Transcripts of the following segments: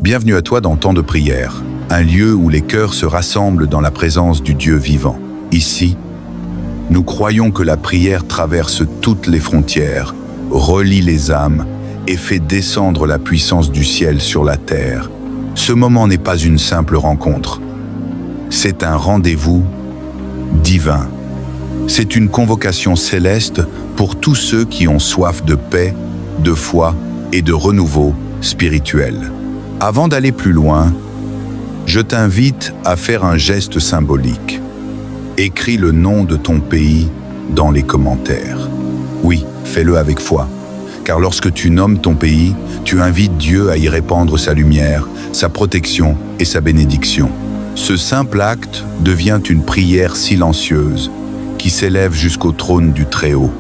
Bienvenue à toi dans Temps de prière, un lieu où les cœurs se rassemblent dans la présence du Dieu vivant. Ici, nous croyons que la prière traverse toutes les frontières, relie les âmes et fait descendre la puissance du ciel sur la terre. Ce moment n'est pas une simple rencontre. C'est un rendez-vous divin. C'est une convocation céleste pour tous ceux qui ont soif de paix, de foi et de renouveau spirituel. Avant d'aller plus loin, je t'invite à faire un geste symbolique. Écris le nom de ton pays dans les commentaires. Oui, fais-le avec foi, car lorsque tu nommes ton pays, tu invites Dieu à y répandre sa lumière, sa protection et sa bénédiction. Ce simple acte devient une prière silencieuse qui s'élève jusqu'au trône du Très-Haut.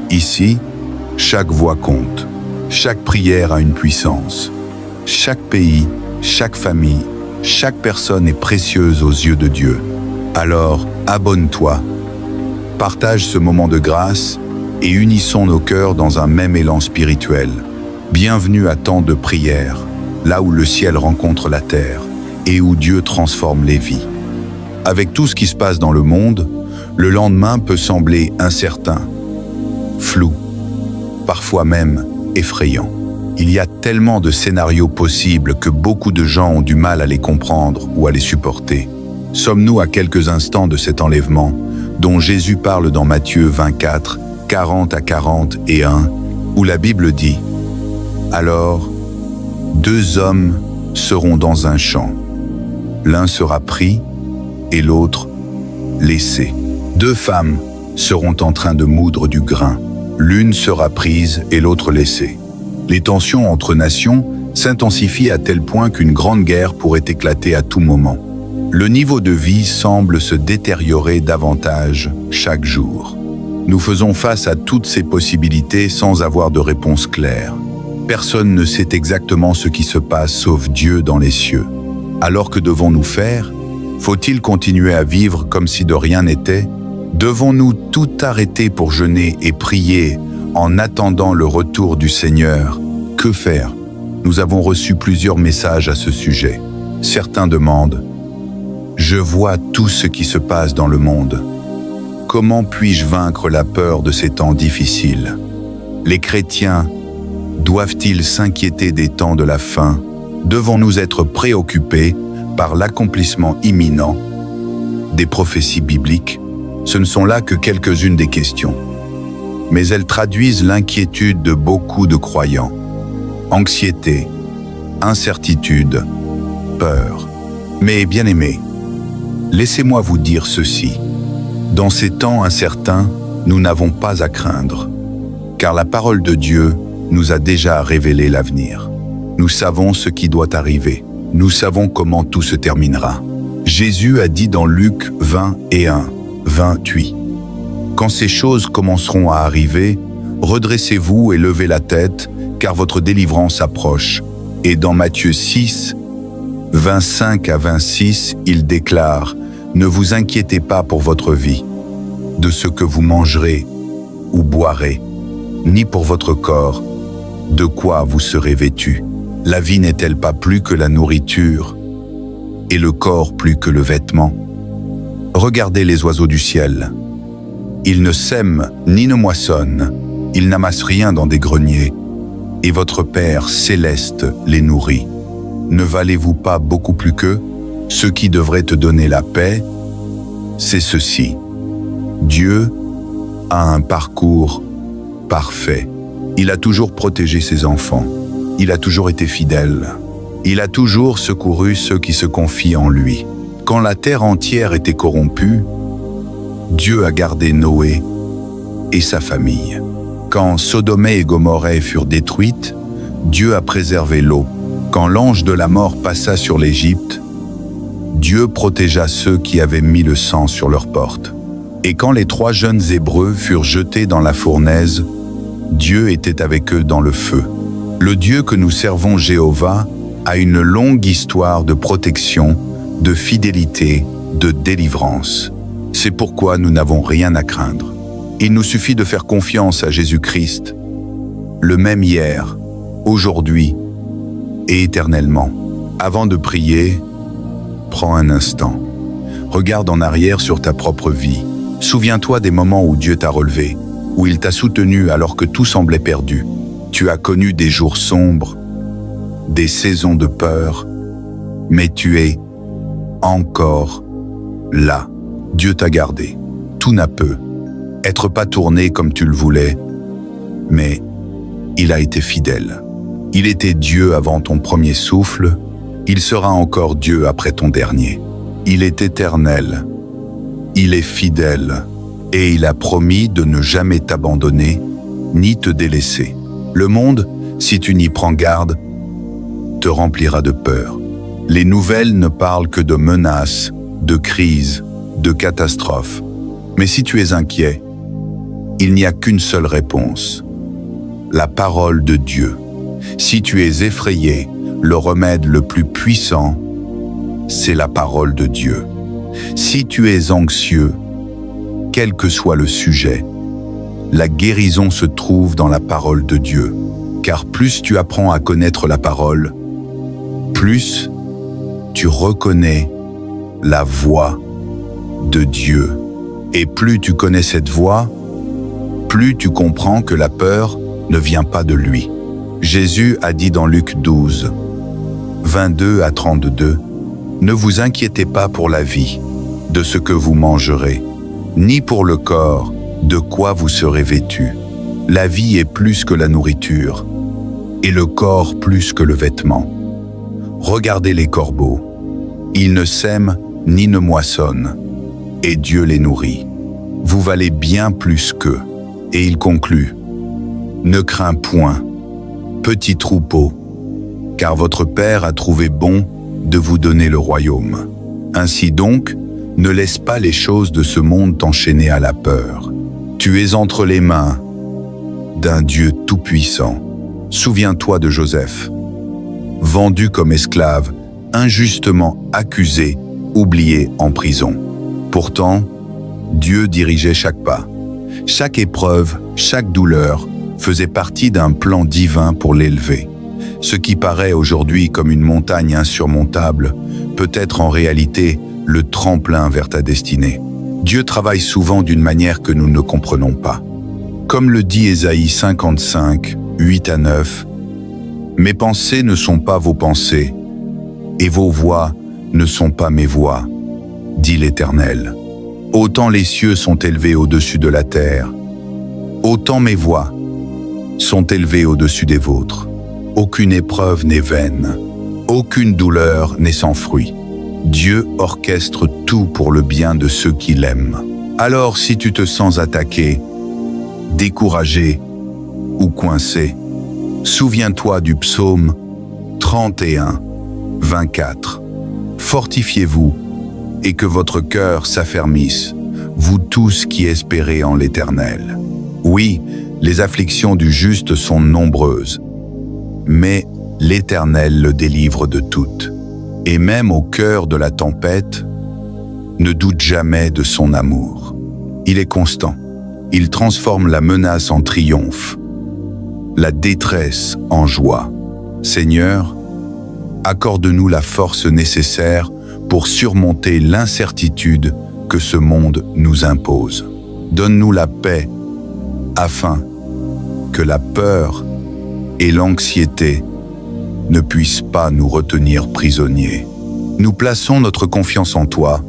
Ici, chaque voix compte, chaque prière a une puissance. Chaque pays, chaque famille, chaque personne est précieuse aux yeux de Dieu. Alors, abonne-toi, partage ce moment de grâce et unissons nos cœurs dans un même élan spirituel. Bienvenue à Temps de prière, là où le ciel rencontre la terre et où Dieu transforme les vies. Avec tout ce qui se passe dans le monde, le lendemain peut sembler incertain, flou, parfois même effrayant. Il y a tellement de scénarios possibles que beaucoup de gens ont du mal à les comprendre ou à les supporter. Sommes-nous à quelques instants de cet enlèvement dont Jésus parle dans Matthieu 24, 40 à 41, où la Bible dit « Alors, 2 hommes seront dans un champ. L'un sera pris et l'autre laissé. 2 femmes seront en train de moudre du grain. L'une sera prise et l'autre laissée. » Les tensions entre nations s'intensifient à tel point qu'une grande guerre pourrait éclater à tout moment. Le niveau de vie semble se détériorer davantage chaque jour. Nous faisons face à toutes ces possibilités sans avoir de réponse claire. Personne ne sait exactement ce qui se passe sauf Dieu dans les cieux. Alors que devons-nous faire? Faut-il continuer à vivre comme si de rien n'était? Devons-nous tout arrêter pour jeûner et prier en attendant le retour du Seigneur? Que faire? Nous avons reçu plusieurs messages à ce sujet. Certains demandent « Je vois tout ce qui se passe dans le monde. Comment puis-je vaincre la peur de ces temps difficiles? Les chrétiens doivent-ils s'inquiéter des temps de la fin? Devons-nous être préoccupés par l'accomplissement imminent des prophéties bibliques? » Ce ne sont là que quelques-unes des questions. Mais elles traduisent l'inquiétude de beaucoup de croyants. Anxiété, incertitude, peur. Mais bien-aimés, laissez-moi vous dire ceci. Dans ces temps incertains, nous n'avons pas à craindre, car la parole de Dieu nous a déjà révélé l'avenir. Nous savons ce qui doit arriver. Nous savons comment tout se terminera. Jésus a dit dans Luc 21, 28. Quand ces choses commenceront à arriver, redressez-vous et levez la tête, car votre délivrance approche. Et dans Matthieu 6, 25 à 26, il déclare « Ne vous inquiétez pas pour votre vie, de ce que vous mangerez ou boirez, ni pour votre corps, de quoi vous serez vêtus. La vie n'est-elle pas plus que la nourriture, et le corps plus que le vêtement? Regardez les oiseaux du ciel. Ils ne sèment ni ne moissonnent, ils n'amassent rien dans des greniers, et votre Père céleste les nourrit. Ne valez-vous pas beaucoup plus qu'eux? Ce qui devrait te donner la paix, c'est ceci. Dieu a un parcours parfait. Il a toujours protégé ses enfants. Il a toujours été fidèle. Il a toujours secouru ceux qui se confient en lui. Quand la terre entière était corrompue, Dieu a gardé Noé et sa famille. Quand Sodome et Gomorrhe furent détruites, Dieu a préservé l'eau. Quand l'ange de la mort passa sur l'Égypte, Dieu protégea ceux qui avaient mis le sang sur leurs portes. Et quand les 3 jeunes Hébreux furent jetés dans la fournaise, Dieu était avec eux dans le feu. Le Dieu que nous servons, Jéhovah, a une longue histoire de protection, de fidélité, de délivrance. C'est pourquoi nous n'avons rien à craindre. Il nous suffit de faire confiance à Jésus-Christ, le même hier, aujourd'hui et éternellement. Avant de prier, prends un instant. Regarde en arrière sur ta propre vie. Souviens-toi des moments où Dieu t'a relevé, où il t'a soutenu alors que tout semblait perdu. Tu as connu des jours sombres, des saisons de peur, mais tu es encore là. Dieu t'a gardé. Tout n'a pu être pas tourné comme tu le voulais, mais il a été fidèle. Il était Dieu avant ton premier souffle, il sera encore Dieu après ton dernier. Il est éternel, il est fidèle, et il a promis de ne jamais t'abandonner, ni te délaisser. Le monde, si tu n'y prends garde, te remplira de peur. Les nouvelles ne parlent que de menaces, de crises, de catastrophes. Mais si tu es inquiet, il n'y a qu'une seule réponse. La parole de Dieu. Si tu es effrayé, le remède le plus puissant, c'est la parole de Dieu. Si tu es anxieux, quel que soit le sujet, la guérison se trouve dans la parole de Dieu. Car plus tu apprends à connaître la parole, plus tu reconnais la voix de Dieu. Et plus tu connais cette voix, plus tu comprends que la peur ne vient pas de lui. Jésus a dit dans Luc 12, 22 à 32, « Ne vous inquiétez pas pour la vie, de ce que vous mangerez, ni pour le corps, de quoi vous serez vêtus. La vie est plus que la nourriture, et le corps plus que le vêtement. Regardez les corbeaux, ils ne sèment ni ne moissonnent, et Dieu les nourrit. Vous valez bien plus qu'eux. » Et il conclut, « Ne crains point, petit troupeau, car votre Père a trouvé bon de vous donner le royaume. Ainsi donc, ne laisse pas les choses de ce monde t'enchaîner à la peur. Tu es entre les mains d'un Dieu tout-puissant. Souviens-toi de Joseph, vendu comme esclave, injustement accusé, oublié en prison. Pourtant, Dieu dirigeait chaque pas. Chaque épreuve, chaque douleur faisait partie d'un plan divin pour l'élever. Ce qui paraît aujourd'hui comme une montagne insurmontable peut être en réalité le tremplin vers ta destinée. Dieu travaille souvent d'une manière que nous ne comprenons pas. Comme le dit Ésaïe 55, 8 à 9, « Mes pensées ne sont pas vos pensées, et vos voix ne sont pas mes voix, dit l'Éternel. Autant les cieux sont élevés au-dessus de la terre, autant mes voix sont élevées au-dessus des vôtres. Aucune épreuve n'est vaine, aucune douleur n'est sans fruit. Dieu orchestre tout pour le bien de ceux qui l'aiment. Alors si tu te sens attaqué, découragé ou coincé, souviens-toi du psaume 31, 24. Fortifiez-vous et que votre cœur s'affermisse, vous tous qui espérez en l'Éternel. Oui, les afflictions du juste sont nombreuses, mais l'Éternel le délivre de toutes. Et même au cœur de la tempête, ne doute jamais de son amour. Il est constant. Il transforme la menace en triomphe, la détresse en joie. Seigneur, accorde-nous la force nécessaire pour surmonter l'incertitude que ce monde nous impose. Donne-nous la paix afin que la peur et l'anxiété ne puissent pas nous retenir prisonniers. Nous plaçons notre confiance en toi,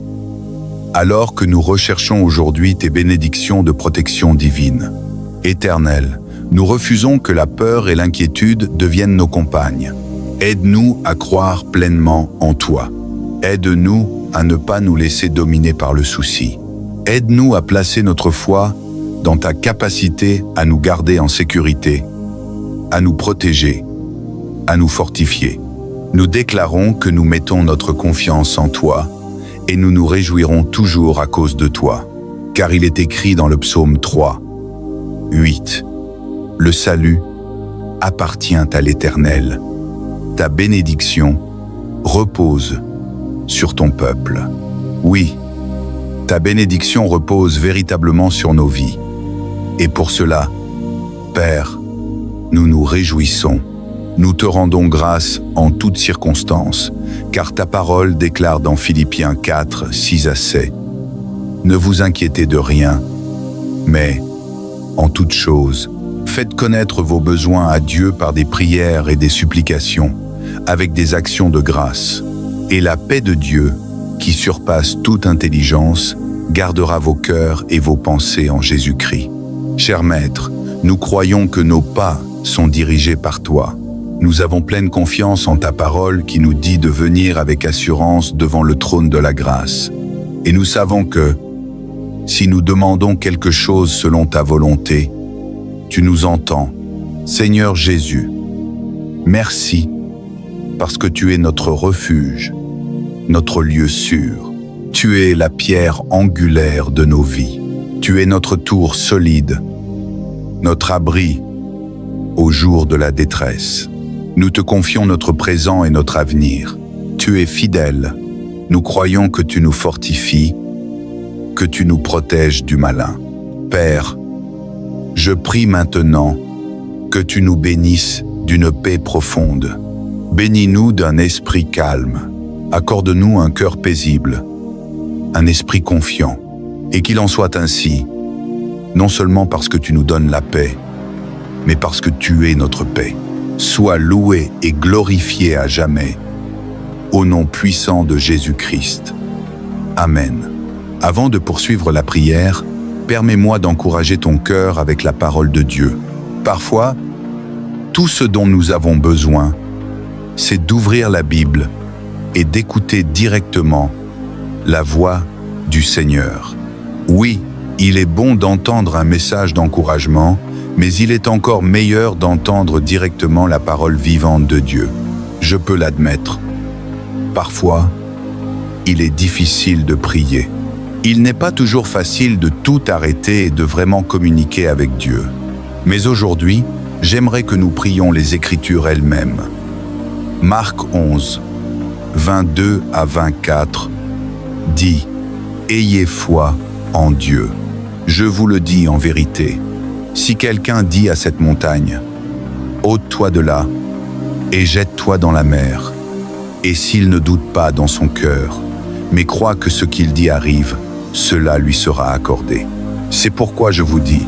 alors que nous recherchons aujourd'hui tes bénédictions de protection divine. Éternel, nous refusons que la peur et l'inquiétude deviennent nos compagnes. Aide-nous à croire pleinement en toi. Aide-nous à ne pas nous laisser dominer par le souci. Aide-nous à placer notre foi dans ta capacité à nous garder en sécurité, à nous protéger, à nous fortifier. Nous déclarons que nous mettons notre confiance en toi et nous nous réjouirons toujours à cause de toi. Car il est écrit dans le psaume 3, 8, « Le salut appartient à l'Éternel. Ta bénédiction repose sur ton peuple. » Oui, ta bénédiction repose véritablement sur nos vies. Et pour cela, Père, nous nous réjouissons. Nous te rendons grâce en toutes circonstances, Car ta parole déclare dans Philippiens 4, 6 à 7, « Ne vous inquiétez de rien, mais, en toute chose, faites connaître vos besoins à Dieu par des prières et des supplications, avec des actions de grâce. Et la paix de Dieu, qui surpasse toute intelligence, gardera vos cœurs et vos pensées en Jésus-Christ. » Cher Maître, nous croyons que nos pas sont dirigés par toi. Nous avons pleine confiance en ta parole qui nous dit de venir avec assurance devant le trône de la grâce. Et nous savons que, si nous demandons quelque chose selon ta volonté, tu nous entends. Seigneur Jésus, merci parce que tu es notre refuge, notre lieu sûr. Tu es la pierre angulaire de nos vies. Tu es notre tour solide, notre abri au jour de la détresse. Nous te confions notre présent et notre avenir. Tu es fidèle. Nous croyons que tu nous fortifies, que tu nous protèges du malin. Père, je prie maintenant que tu nous bénisses d'une paix profonde. Bénis-nous d'un esprit calme. Accorde-nous un cœur paisible, un esprit confiant, et qu'il en soit ainsi, non seulement parce que tu nous donnes la paix, mais parce que tu es notre paix. Sois loué et glorifié à jamais, au nom puissant de Jésus-Christ. Amen. Avant de poursuivre la prière, permets-moi d'encourager ton cœur avec la parole de Dieu. Parfois, tout ce dont nous avons besoin, c'est d'ouvrir la Bible et d'écouter directement la voix du Seigneur. Oui, il est bon d'entendre un message d'encouragement, mais il est encore meilleur d'entendre directement la parole vivante de Dieu. Je peux l'admettre. Parfois, il est difficile de prier. Il n'est pas toujours facile de tout arrêter et de vraiment communiquer avec Dieu. Mais aujourd'hui, j'aimerais que nous prions les Écritures elles-mêmes. Marc 11, 22 à 24, dit « Ayez foi en Dieu. Je vous le dis en vérité. Si quelqu'un dit à cette montagne, « Ôte-toi de là, et jette-toi dans la mer. » Et s'il ne doute pas dans son cœur, mais croit que ce qu'il dit arrive, cela lui sera accordé. C'est pourquoi je vous dis,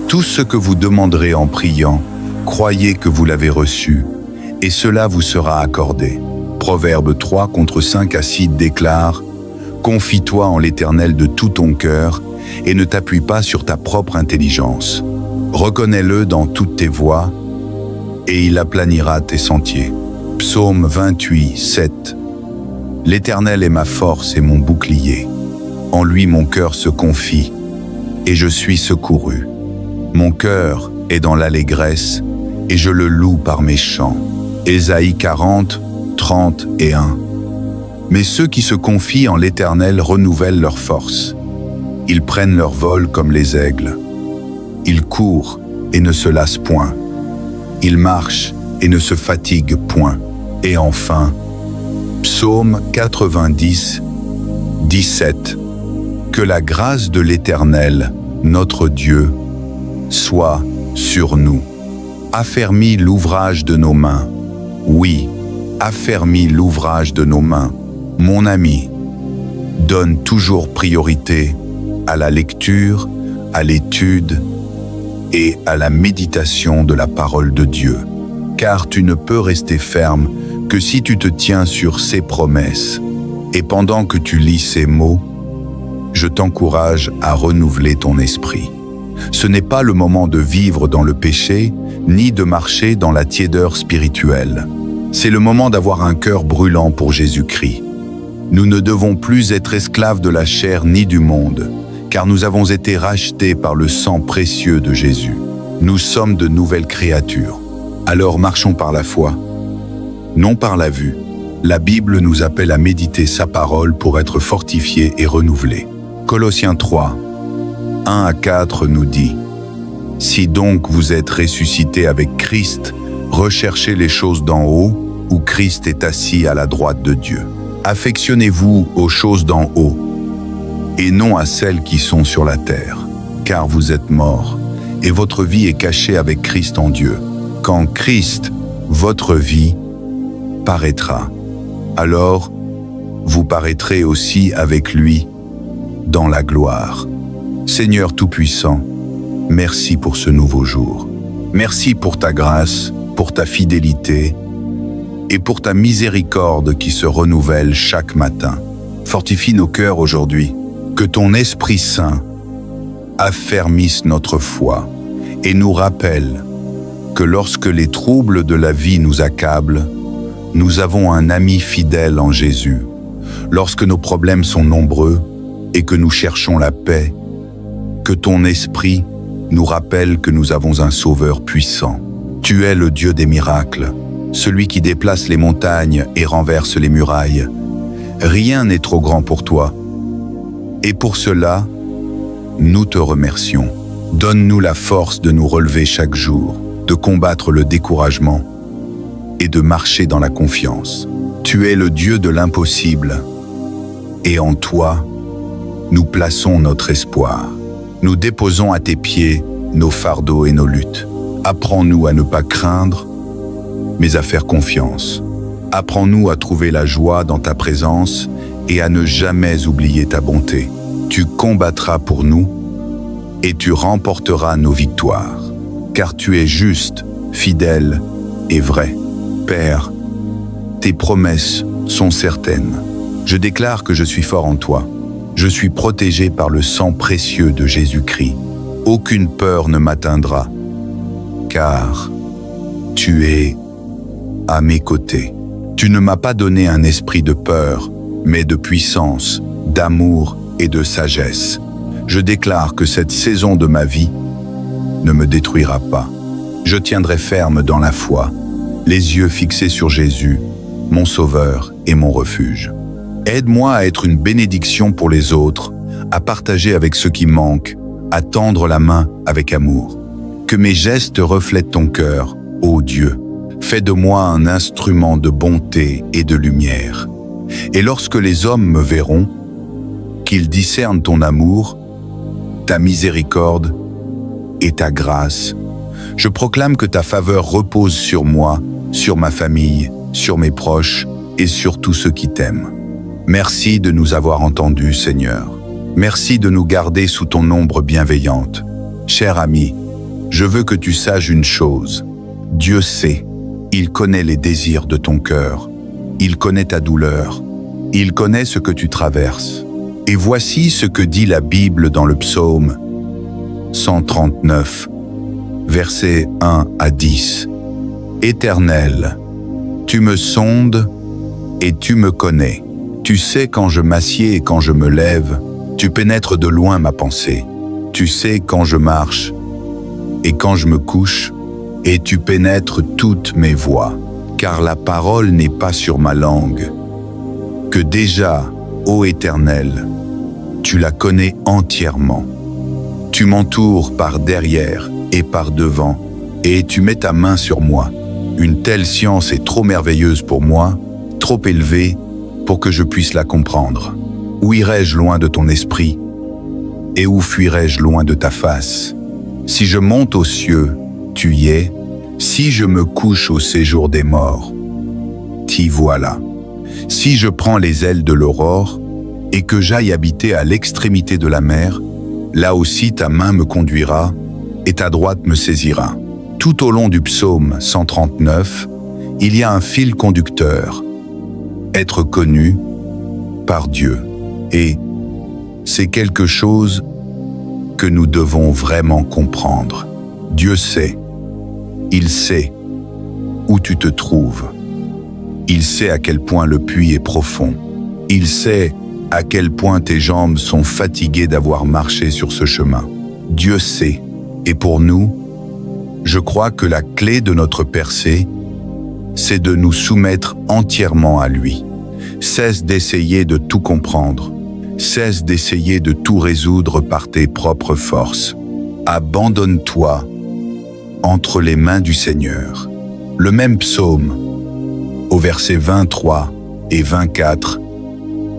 tout ce que vous demanderez en priant, croyez que vous l'avez reçu, et cela vous sera accordé. Proverbe 3, contre 5 à 6 déclare, « Confie-toi en l'Éternel de tout ton cœur, et ne t'appuie pas sur ta propre intelligence. Reconnais-le dans toutes tes voies, et il aplanira tes sentiers. » Psaume 28, 7. L'Éternel est ma force et mon bouclier. En lui mon cœur se confie, et je suis secouru. Mon cœur est dans l'allégresse, et je le loue par mes chants. Ésaïe 40, 30 et 1. Mais ceux qui se confient en l'Éternel renouvellent leur force. Ils prennent leur vol comme les aigles. Ils courent et ne se lassent point. Ils marchent et ne se fatiguent point. Et enfin, Psaume 90, 17. Que la grâce de l'Éternel, notre Dieu, soit sur nous. Affermis l'ouvrage de nos mains. Oui, affermis l'ouvrage de nos mains. Mon ami, donne toujours priorité à la lecture, à l'étude et à la méditation de la parole de Dieu. Car tu ne peux rester ferme que si tu te tiens sur ses promesses. Et pendant que tu lis ces mots, je t'encourage à renouveler ton esprit. Ce n'est pas le moment de vivre dans le péché, ni de marcher dans la tiédeur spirituelle. C'est le moment d'avoir un cœur brûlant pour Jésus-Christ. Nous ne devons plus être esclaves de la chair ni du monde, car nous avons été rachetés par le sang précieux de Jésus. Nous sommes de nouvelles créatures. Alors marchons par la foi, non par la vue. La Bible nous appelle à méditer sa parole pour être fortifiés et renouvelés. Colossiens 3, 1 à 4 nous dit « Si donc vous êtes ressuscités avec Christ, recherchez les choses d'en haut, où Christ est assis à la droite de Dieu. Affectionnez-vous aux choses d'en haut, et non à celles qui sont sur la terre, car vous êtes morts, et votre vie est cachée avec Christ en Dieu. Quand Christ, votre vie, paraîtra, Alors, vous paraîtrez aussi avec lui dans la gloire. Seigneur Tout-Puissant, merci pour ce nouveau jour. Merci pour ta grâce, pour ta fidélité et pour ta miséricorde qui se renouvelle chaque matin. Fortifie nos cœurs aujourd'hui, que ton Esprit Saint affermisse notre foi et nous rappelle que lorsque les troubles de la vie nous accablent, nous avons un ami fidèle en Jésus. Lorsque nos problèmes sont nombreux et que nous cherchons la paix, que ton esprit nous rappelle que nous avons un Sauveur puissant. Tu es le Dieu des miracles, celui qui déplace les montagnes et renverse les murailles. Rien n'est trop grand pour toi. Et pour cela, nous te remercions. Donne-nous la force de nous relever chaque jour, de combattre le découragement et de marcher dans la confiance. Tu es le Dieu de l'impossible, et en toi, nous plaçons notre espoir. Nous déposons à tes pieds nos fardeaux et nos luttes. Apprends-nous à ne pas craindre, mais à faire confiance. Apprends-nous à trouver la joie dans ta présence et à ne jamais oublier ta bonté. Tu combattras pour nous et tu remporteras nos victoires, car tu es juste, fidèle et vrai. Père, tes promesses sont certaines. Je déclare que je suis fort en toi. Je suis protégé par le sang précieux de Jésus-Christ. Aucune peur ne m'atteindra, car tu es à mes côtés. Tu ne m'as pas donné un esprit de peur, mais de puissance, d'amour et de sagesse. Je déclare que cette saison de ma vie ne me détruira pas. Je tiendrai ferme dans la foi, les yeux fixés sur Jésus, mon Sauveur et mon refuge. Aide-moi à être une bénédiction pour les autres, à partager avec ceux qui manquent, à tendre la main avec amour. Que mes gestes reflètent ton cœur, ô Dieu. Fais de moi un instrument de bonté et de lumière. Et lorsque les hommes me verront, qu'ils discernent ton amour, ta miséricorde et ta grâce. Je proclame que ta faveur repose sur moi, sur ma famille, sur mes proches et sur tous ceux qui t'aiment. Merci de nous avoir entendus, Seigneur. Merci de nous garder sous ton ombre bienveillante. Cher ami, je veux que tu saches une chose. Dieu sait, il connaît les désirs de ton cœur. Il connaît ta douleur. Il connaît ce que tu traverses. Et voici ce que dit la Bible dans le psaume 139, versets 1 à 10. Éternel, tu me sondes et tu me connais. Tu sais quand je m'assieds et quand je me lève, tu pénètres de loin ma pensée. Tu sais quand je marche et quand je me couche, et tu pénètres toutes mes voies. Car la parole n'est pas sur ma langue, que déjà, ô Éternel, tu la connais entièrement. Tu m'entoures par derrière et par devant, et tu mets ta main sur moi. Une telle science est trop merveilleuse pour moi, trop élevée pour que je puisse la comprendre. Où irais-je loin de ton esprit, et où fuirais-je loin de ta face? Si je monte aux cieux, tu y es. Si je me couche au séjour des morts, t'y voilà. Si je prends les ailes de l'aurore, et que j'aille habiter à l'extrémité de la mer, là aussi ta main me conduira, et ta droite me saisira. Tout au long du psaume 139, il y a un fil conducteur. Être connu par Dieu. Et c'est quelque chose que nous devons vraiment comprendre. Dieu sait. Il sait où tu te trouves. Il sait à quel point le puits est profond. Il sait à quel point tes jambes sont fatiguées d'avoir marché sur ce chemin. Dieu sait. Et pour nous, je crois que la clé de notre percée, c'est de nous soumettre entièrement à lui. Cesse d'essayer de tout comprendre. Cesse d'essayer de tout résoudre par tes propres forces. Abandonne-toi entre les mains du Seigneur. Le même psaume, au verset 23 et 24,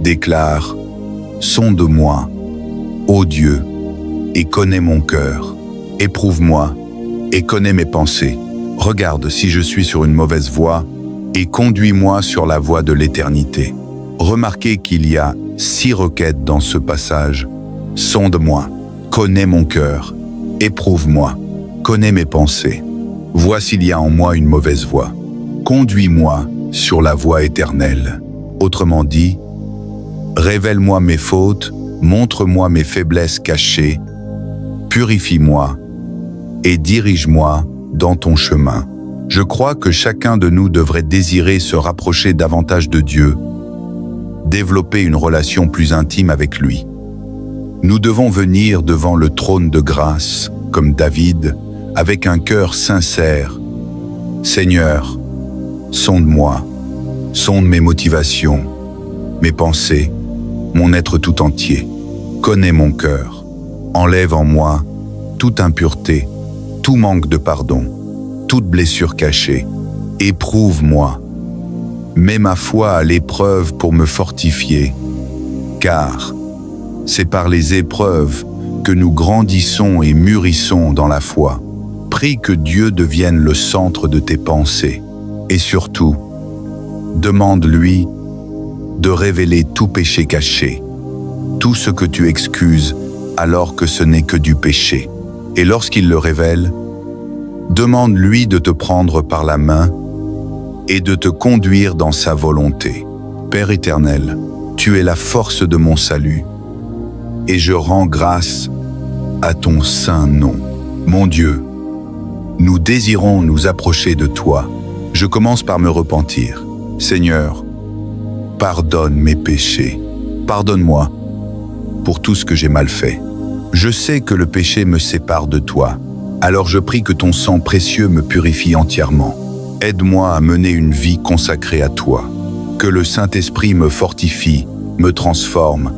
déclare « Sonde-moi, ô Dieu, et connais mon cœur. Éprouve-moi et connais mes pensées. Regarde si je suis sur une mauvaise voie et conduis-moi sur la voie de l'éternité. Remarquez qu'il y a 6 requêtes dans ce passage. Sonde-moi, connais mon cœur, éprouve-moi, connais mes pensées. Vois s'il y a en moi une mauvaise voie. Conduis-moi sur la voie éternelle. Autrement dit, révèle-moi mes fautes, montre-moi mes faiblesses cachées, purifie-moi et dirige-moi dans ton chemin. Je crois que chacun de nous devrait désirer se rapprocher davantage de Dieu, développer une relation plus intime avec lui. Nous devons venir devant le trône de grâce, comme David, avec un cœur sincère. Seigneur, sonde-moi, sonde mes motivations, mes pensées, mon être tout entier. Connais mon cœur, enlève en moi toute impureté, tout manque de pardon, toute blessure cachée. Éprouve-moi, mets ma foi à l'épreuve pour me fortifier, car c'est par les épreuves que nous grandissons et mûrissons dans la foi. Prie que Dieu devienne le centre de tes pensées. Et surtout, demande-lui de révéler tout péché caché, tout ce que tu excuses alors que ce n'est que du péché. Et lorsqu'il le révèle, demande-lui de te prendre par la main et de te conduire dans sa volonté. Père éternel, tu es la force de mon salut, et je rends grâce à ton saint nom. Mon Dieu, nous désirons nous approcher de toi. Je commence par me repentir. Seigneur, pardonne mes péchés. Pardonne-moi pour tout ce que j'ai mal fait. Je sais que le péché me sépare de toi. Alors je prie que ton sang précieux me purifie entièrement. Aide-moi à mener une vie consacrée à toi. Que le Saint-Esprit me fortifie, me transforme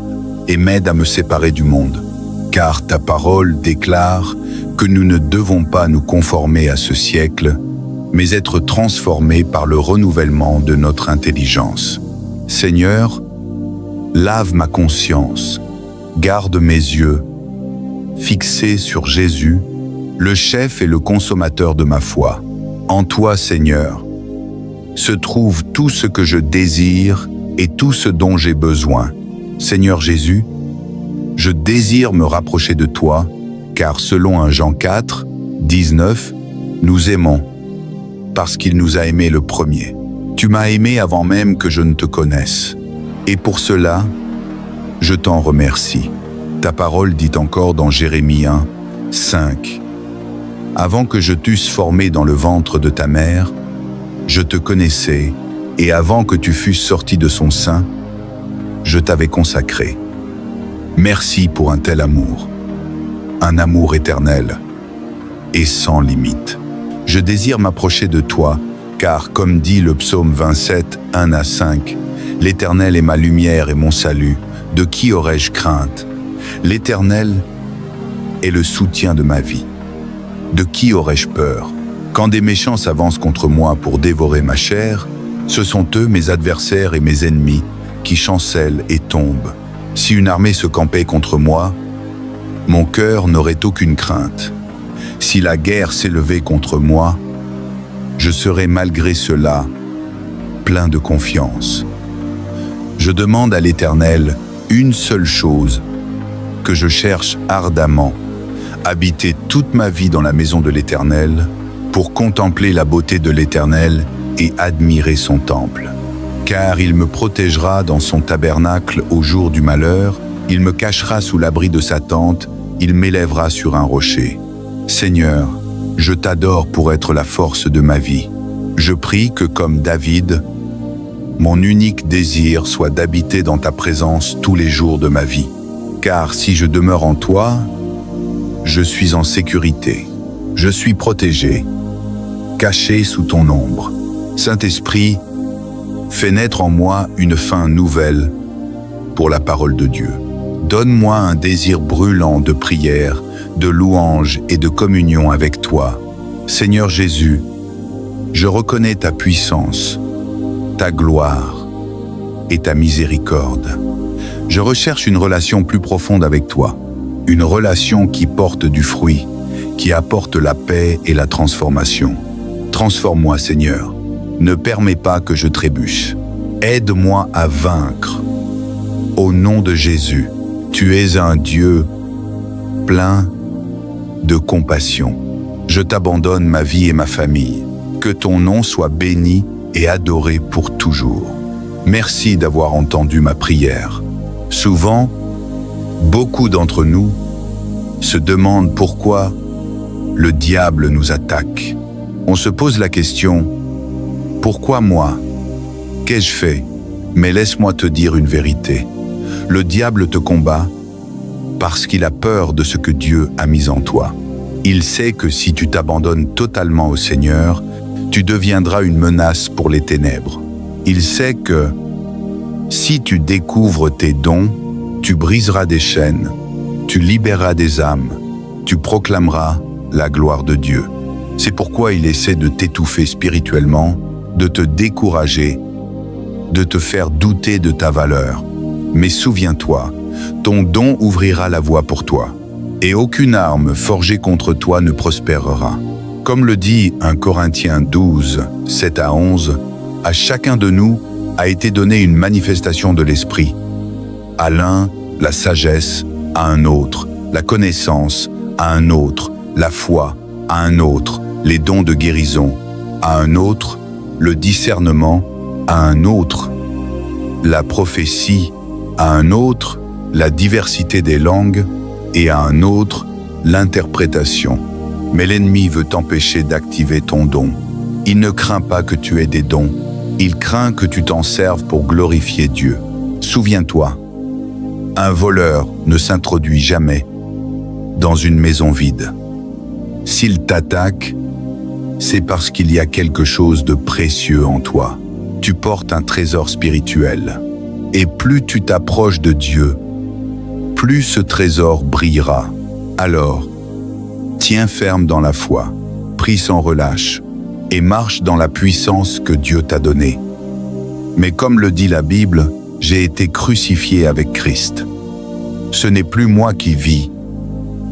et m'aide à me séparer du monde. Car ta parole déclare que nous ne devons pas nous conformer à ce siècle, mais être transformés par le renouvellement de notre intelligence. Seigneur, lave ma conscience, garde mes yeux, fixés sur Jésus, le chef et le consommateur de ma foi. En toi, Seigneur, se trouve tout ce que je désire et tout ce dont j'ai besoin. Seigneur Jésus, je désire me rapprocher de toi, car selon 1 Jean 4, 19, nous aimons, parce qu'il nous a aimés le premier. Tu m'as aimé avant même que je ne te connaisse. Et pour cela, je t'en remercie. Ta parole dit encore dans Jérémie 1, 5. Avant que je t'eusse formé dans le ventre de ta mère, je te connaissais, et avant que tu fusses sorti de son sein, je t'avais consacré. Merci pour un tel amour, un amour éternel et sans limite. Je désire m'approcher de toi, car comme dit le psaume 27, 1 à 5, « L'Éternel est ma lumière et mon salut, de qui aurais-je crainte? L'Éternel est le soutien de ma vie. De qui aurais-je peur? Quand des méchants s'avancent contre moi pour dévorer ma chair, ce sont eux, mes adversaires et mes ennemis, qui chancellent et tombent. Si une armée se campait contre moi, mon cœur n'aurait aucune crainte. Si la guerre s'élevait contre moi, je serais malgré cela plein de confiance. Je demande à l'Éternel une seule chose, que je cherche ardemment, habiter toute ma vie dans la maison de l'Éternel, pour contempler la beauté de l'Éternel et admirer son temple. Car il me protégera dans son tabernacle au jour du malheur, il me cachera sous l'abri de sa tente, il m'élèvera sur un rocher. Seigneur, je t'adore pour être la force de ma vie. Je prie que, comme David, mon unique désir soit d'habiter dans ta présence tous les jours de ma vie. Car si je demeure en toi, je suis en sécurité. Je suis protégé, caché sous ton ombre. Saint-Esprit, fais naître en moi une faim nouvelle pour la parole de Dieu. Donne-moi un désir brûlant de prière, de louange et de communion avec toi. Seigneur Jésus, je reconnais ta puissance, ta gloire et ta miséricorde. Je recherche une relation plus profonde avec toi, une relation qui porte du fruit, qui apporte la paix et la transformation. Transforme-moi, Seigneur. ne permets pas que je trébuche. Aide-moi à vaincre. Au nom de Jésus, tu es un Dieu plein de compassion. Je t'abandonne ma vie et ma famille. Que ton nom soit béni et adoré pour toujours. Merci d'avoir entendu ma prière. Souvent, beaucoup d'entre nous se demandent pourquoi le diable nous attaque. On se pose la question, pourquoi moi? Qu'ai-je fait? Mais laisse-moi te dire une vérité. Le diable te combat parce qu'il a peur de ce que Dieu a mis en toi. Il sait que si tu t'abandonnes totalement au Seigneur, tu deviendras une menace pour les ténèbres. Il sait que si tu découvres tes dons, tu briseras des chaînes, tu libéreras des âmes, tu proclameras la gloire de Dieu. C'est pourquoi il essaie de t'étouffer spirituellement, de te décourager, de te faire douter de ta valeur. Mais souviens-toi, ton don ouvrira la voie pour toi, et aucune arme forgée contre toi ne prospérera. Comme le dit 1 Corinthiens 12, 7 à 11, à chacun de nous a été donnée une manifestation de l'Esprit. À l'un, la sagesse, à un autre, la connaissance, à un autre, la foi, à un autre, les dons de guérison, à un autre, le discernement, à un autre, la prophétie, à un autre, la diversité des langues, et à un autre, l'interprétation. Mais l'ennemi veut t'empêcher d'activer ton don. Il ne craint pas que tu aies des dons, il craint que tu t'en serves pour glorifier Dieu. Souviens-toi, un voleur ne s'introduit jamais dans une maison vide. S'il t'attaque, c'est parce qu'il y a quelque chose de précieux en toi. Tu portes un trésor spirituel. Et plus tu t'approches de Dieu, plus ce trésor brillera. Alors, tiens ferme dans la foi, prie sans relâche, et marche dans la puissance que Dieu t'a donnée. Mais comme le dit la Bible, j'ai été crucifié avec Christ. Ce n'est plus moi qui vis,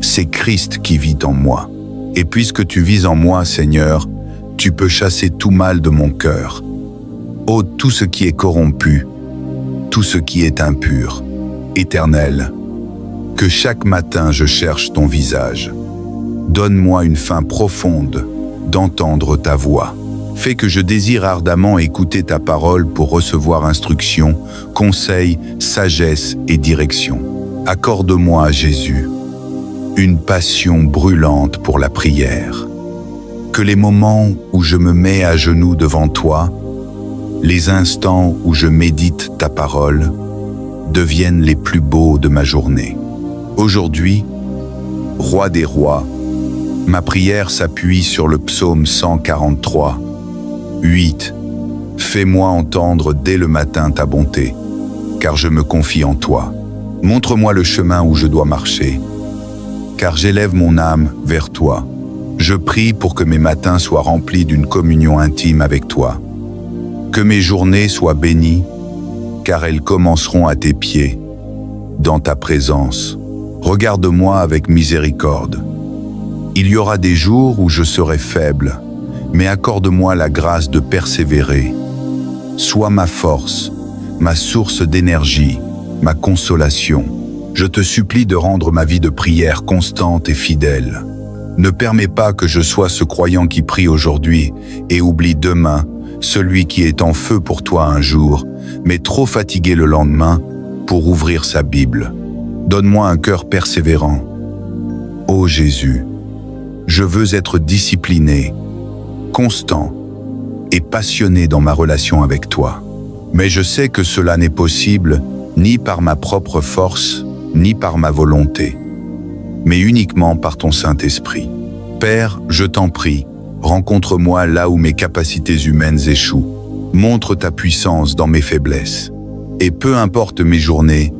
c'est Christ qui vit en moi. Et puisque tu vis en moi, Seigneur, tu peux chasser tout mal de mon cœur. Ôte tout ce qui est corrompu, tout ce qui est impur. Éternel, que chaque matin je cherche ton visage. Donne-moi une faim profonde d'entendre ta voix. Fais que je désire ardemment écouter ta parole pour recevoir instruction, conseil, sagesse et direction. Accorde-moi, Jésus, une passion brûlante pour la prière. Que les moments où je me mets à genoux devant toi, les instants où je médite ta parole, deviennent les plus beaux de ma journée. Aujourd'hui, Roi des rois, ma prière s'appuie sur le psaume 143, 8. Fais-moi entendre dès le matin ta bonté, car je me confie en toi. Montre-moi le chemin où je dois marcher, car j'élève mon âme vers toi. Je prie pour que mes matins soient remplis d'une communion intime avec toi. Que mes journées soient bénies, car elles commenceront à tes pieds, dans ta présence. Regarde-moi avec miséricorde. Il y aura des jours où je serai faible, mais accorde-moi la grâce de persévérer. Sois ma force, ma source d'énergie, ma consolation. Je te supplie de rendre ma vie de prière constante et fidèle. Ne permets pas que je sois ce croyant qui prie aujourd'hui et oublie demain, celui qui est en feu pour toi un jour, mais trop fatigué le lendemain pour ouvrir sa Bible. Donne-moi un cœur persévérant. Ô Jésus, je veux être discipliné, constant et passionné dans ma relation avec toi. Mais je sais que cela n'est possible ni par ma propre force, ni par ma volonté, mais uniquement par ton Saint-Esprit. Père, je t'en prie, rencontre-moi là où mes capacités humaines échouent. Montre ta puissance dans mes faiblesses. Et peu importe mes journées,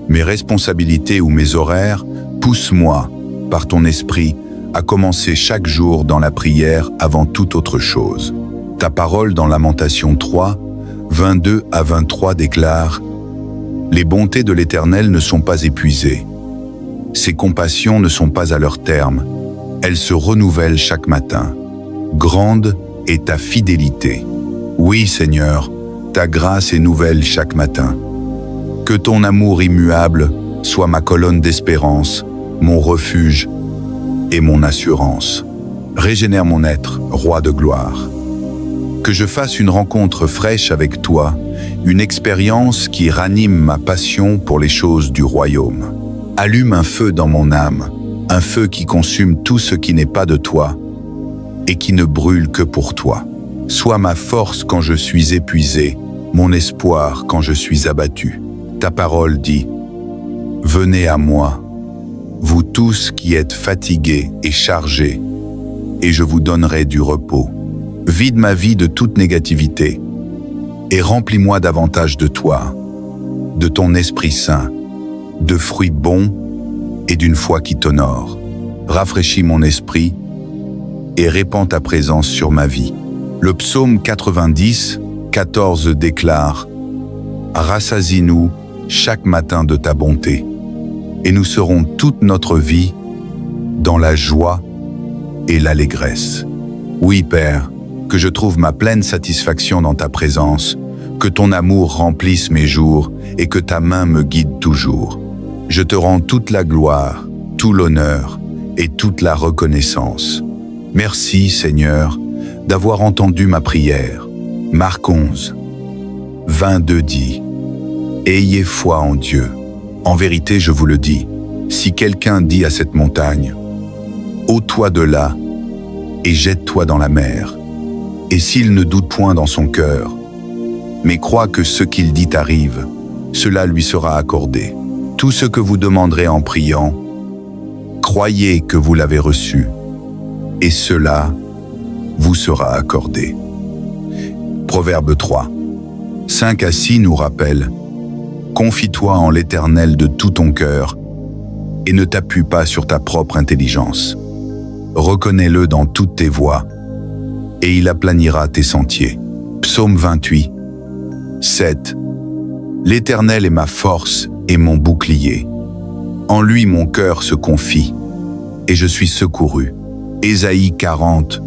mes responsabilités ou mes horaires, pousse-moi, par ton esprit, à commencer chaque jour dans la prière avant toute autre chose. Ta parole dans Lamentation 3, 22 à 23 déclare « Les bontés de l'Éternel ne sont pas épuisées. Ses compassions ne sont pas à leur terme. Elles se renouvellent chaque matin. Grande est ta fidélité. Oui, Seigneur, ta grâce est nouvelle chaque matin. Que ton amour immuable soit ma colonne d'espérance, mon refuge et mon assurance. Régénère mon être, roi de gloire. Que je fasse une rencontre fraîche avec toi, une expérience qui ranime ma passion pour les choses du royaume. Allume un feu dans mon âme, un feu qui consume tout ce qui n'est pas de toi et qui ne brûle que pour toi. Sois ma force quand je suis épuisé, mon espoir quand je suis abattu. Ta parole dit « Venez à moi, vous tous qui êtes fatigués et chargés, et je vous donnerai du repos. Vide ma vie de toute négativité et remplis-moi davantage de toi, de ton Esprit Saint, de fruits bons et d'une foi qui t'honore. Rafraîchis mon esprit et répands ta présence sur ma vie. » Le psaume 90, 14 déclare « Rassasie-nous chaque matin de ta bonté, et nous serons toute notre vie dans la joie et l'allégresse. » Oui, Père, que je trouve ma pleine satisfaction dans ta présence, que ton amour remplisse mes jours et que ta main me guide toujours. Je te rends toute la gloire, tout l'honneur et toute la reconnaissance. Merci, Seigneur, d'avoir entendu ma prière. Marc 11, 22 dit « Ayez foi en Dieu. En vérité, je vous le dis, si quelqu'un dit à cette montagne « Ôte-toi de là et jette-toi dans la mer », et s'il ne doute point dans son cœur, mais croit que ce qu'il dit arrive, cela lui sera accordé. Tout ce que vous demanderez en priant, croyez que vous l'avez reçu, et cela vous sera accordé. Proverbe 3, 5 à 6 nous rappelle « Confie-toi en l'Éternel de tout ton cœur, et ne t'appuie pas sur ta propre intelligence. Reconnais-le dans toutes tes voies, et il aplanira tes sentiers. » Psaume 28, 7. L'Éternel est ma force et mon bouclier. En lui mon cœur se confie, et je suis secouru. Ésaïe 40,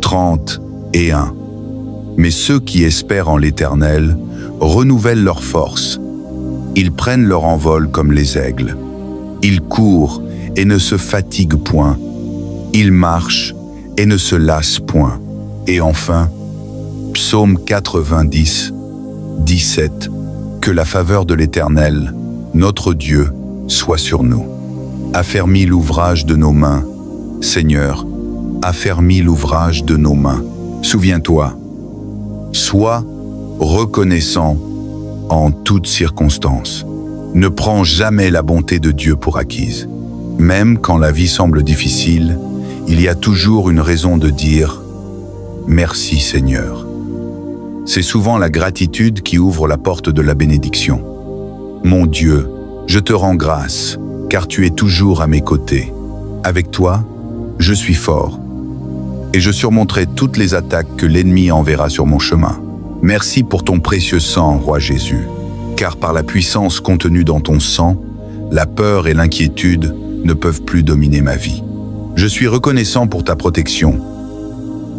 30 et 1. Mais ceux qui espèrent en l'Éternel renouvellent leur force. Ils prennent leur envol comme les aigles. Ils courent et ne se fatiguent point. Ils marchent et ne se lassent point. Et enfin, Psaume 90, 17. Que la faveur de l'Éternel, notre Dieu, soit sur nous. Affermis l'ouvrage de nos mains, Seigneur, affermis l'ouvrage de nos mains. Souviens-toi, sois reconnaissant en toutes circonstances. Ne prends jamais la bonté de Dieu pour acquise. Même quand la vie semble difficile, il y a toujours une raison de dire « Merci Seigneur ». C'est souvent la gratitude qui ouvre la porte de la bénédiction. Mon Dieu, je te rends grâce, car tu es toujours à mes côtés. Avec toi, je suis fort, et je surmonterai toutes les attaques que l'ennemi enverra sur mon chemin. Merci pour ton précieux sang, Roi Jésus, car par la puissance contenue dans ton sang, la peur et l'inquiétude ne peuvent plus dominer ma vie. Je suis reconnaissant pour ta protection,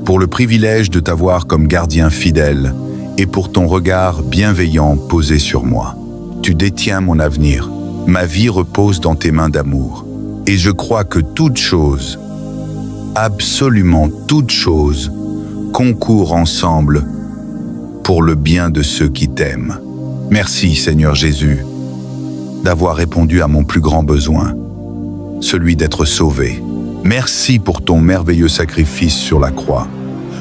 pour le privilège de t'avoir comme gardien fidèle et pour ton regard bienveillant posé sur moi. Tu détiens mon avenir, ma vie repose dans tes mains d'amour, et je crois que toute chose, absolument toute chose, concourt ensemble pour le bien de ceux qui t'aiment. Merci Seigneur Jésus, d'avoir répondu à mon plus grand besoin, celui d'être sauvé. Merci pour ton merveilleux sacrifice sur la croix.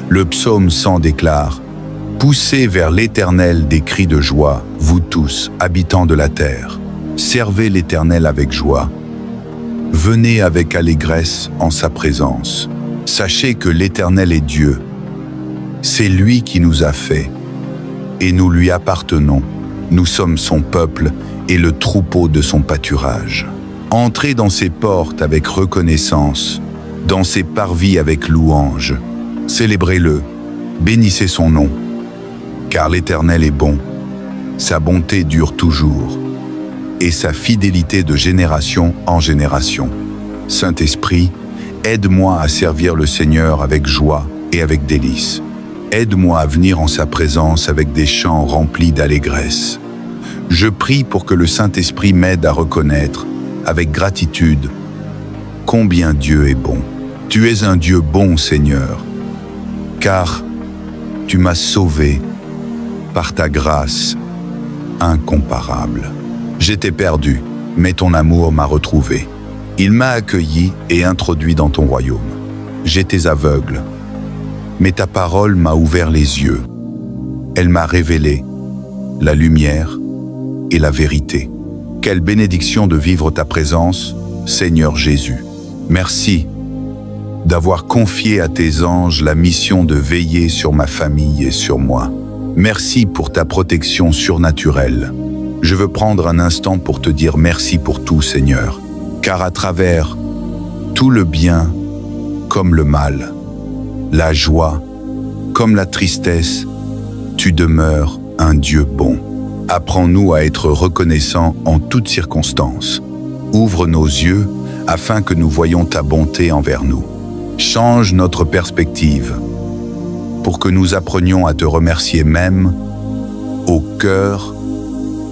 Le psaume 100 déclare « Poussez vers l'Éternel des cris de joie, vous tous, habitants de la terre. Servez l'Éternel avec joie. Venez avec allégresse en sa présence. Sachez que l'Éternel est Dieu. C'est lui qui nous a fait, et nous lui appartenons. Nous sommes son peuple et le troupeau de son pâturage. Entrez dans ses portes avec reconnaissance, dans ses parvis avec louange. Célébrez-le, bénissez son nom, car l'Éternel est bon, sa bonté dure toujours, et sa fidélité de génération en génération. Saint-Esprit, aide-moi à servir le Seigneur avec joie et avec délice. Aide-moi à venir en sa présence avec des chants remplis d'allégresse. Je prie pour que le Saint-Esprit m'aide à reconnaître, avec gratitude, combien Dieu est bon. Tu es un Dieu bon, Seigneur, car tu m'as sauvé par ta grâce incomparable. J'étais perdu, mais ton amour m'a retrouvé. Il m'a accueilli et introduit dans ton royaume. J'étais aveugle, mais ta parole m'a ouvert les yeux. Elle m'a révélé la lumière et la vérité. Quelle bénédiction de vivre ta présence, Seigneur Jésus. Merci d'avoir confié à tes anges la mission de veiller sur ma famille et sur moi. Merci pour ta protection surnaturelle. Je veux prendre un instant pour te dire merci pour tout, Seigneur, car à travers tout le bien comme le mal, la joie comme la tristesse, tu demeures un Dieu bon. Apprends-nous à être reconnaissants en toutes circonstances. Ouvre nos yeux afin que nous voyions ta bonté envers nous. Change notre perspective pour que nous apprenions à te remercier même au cœur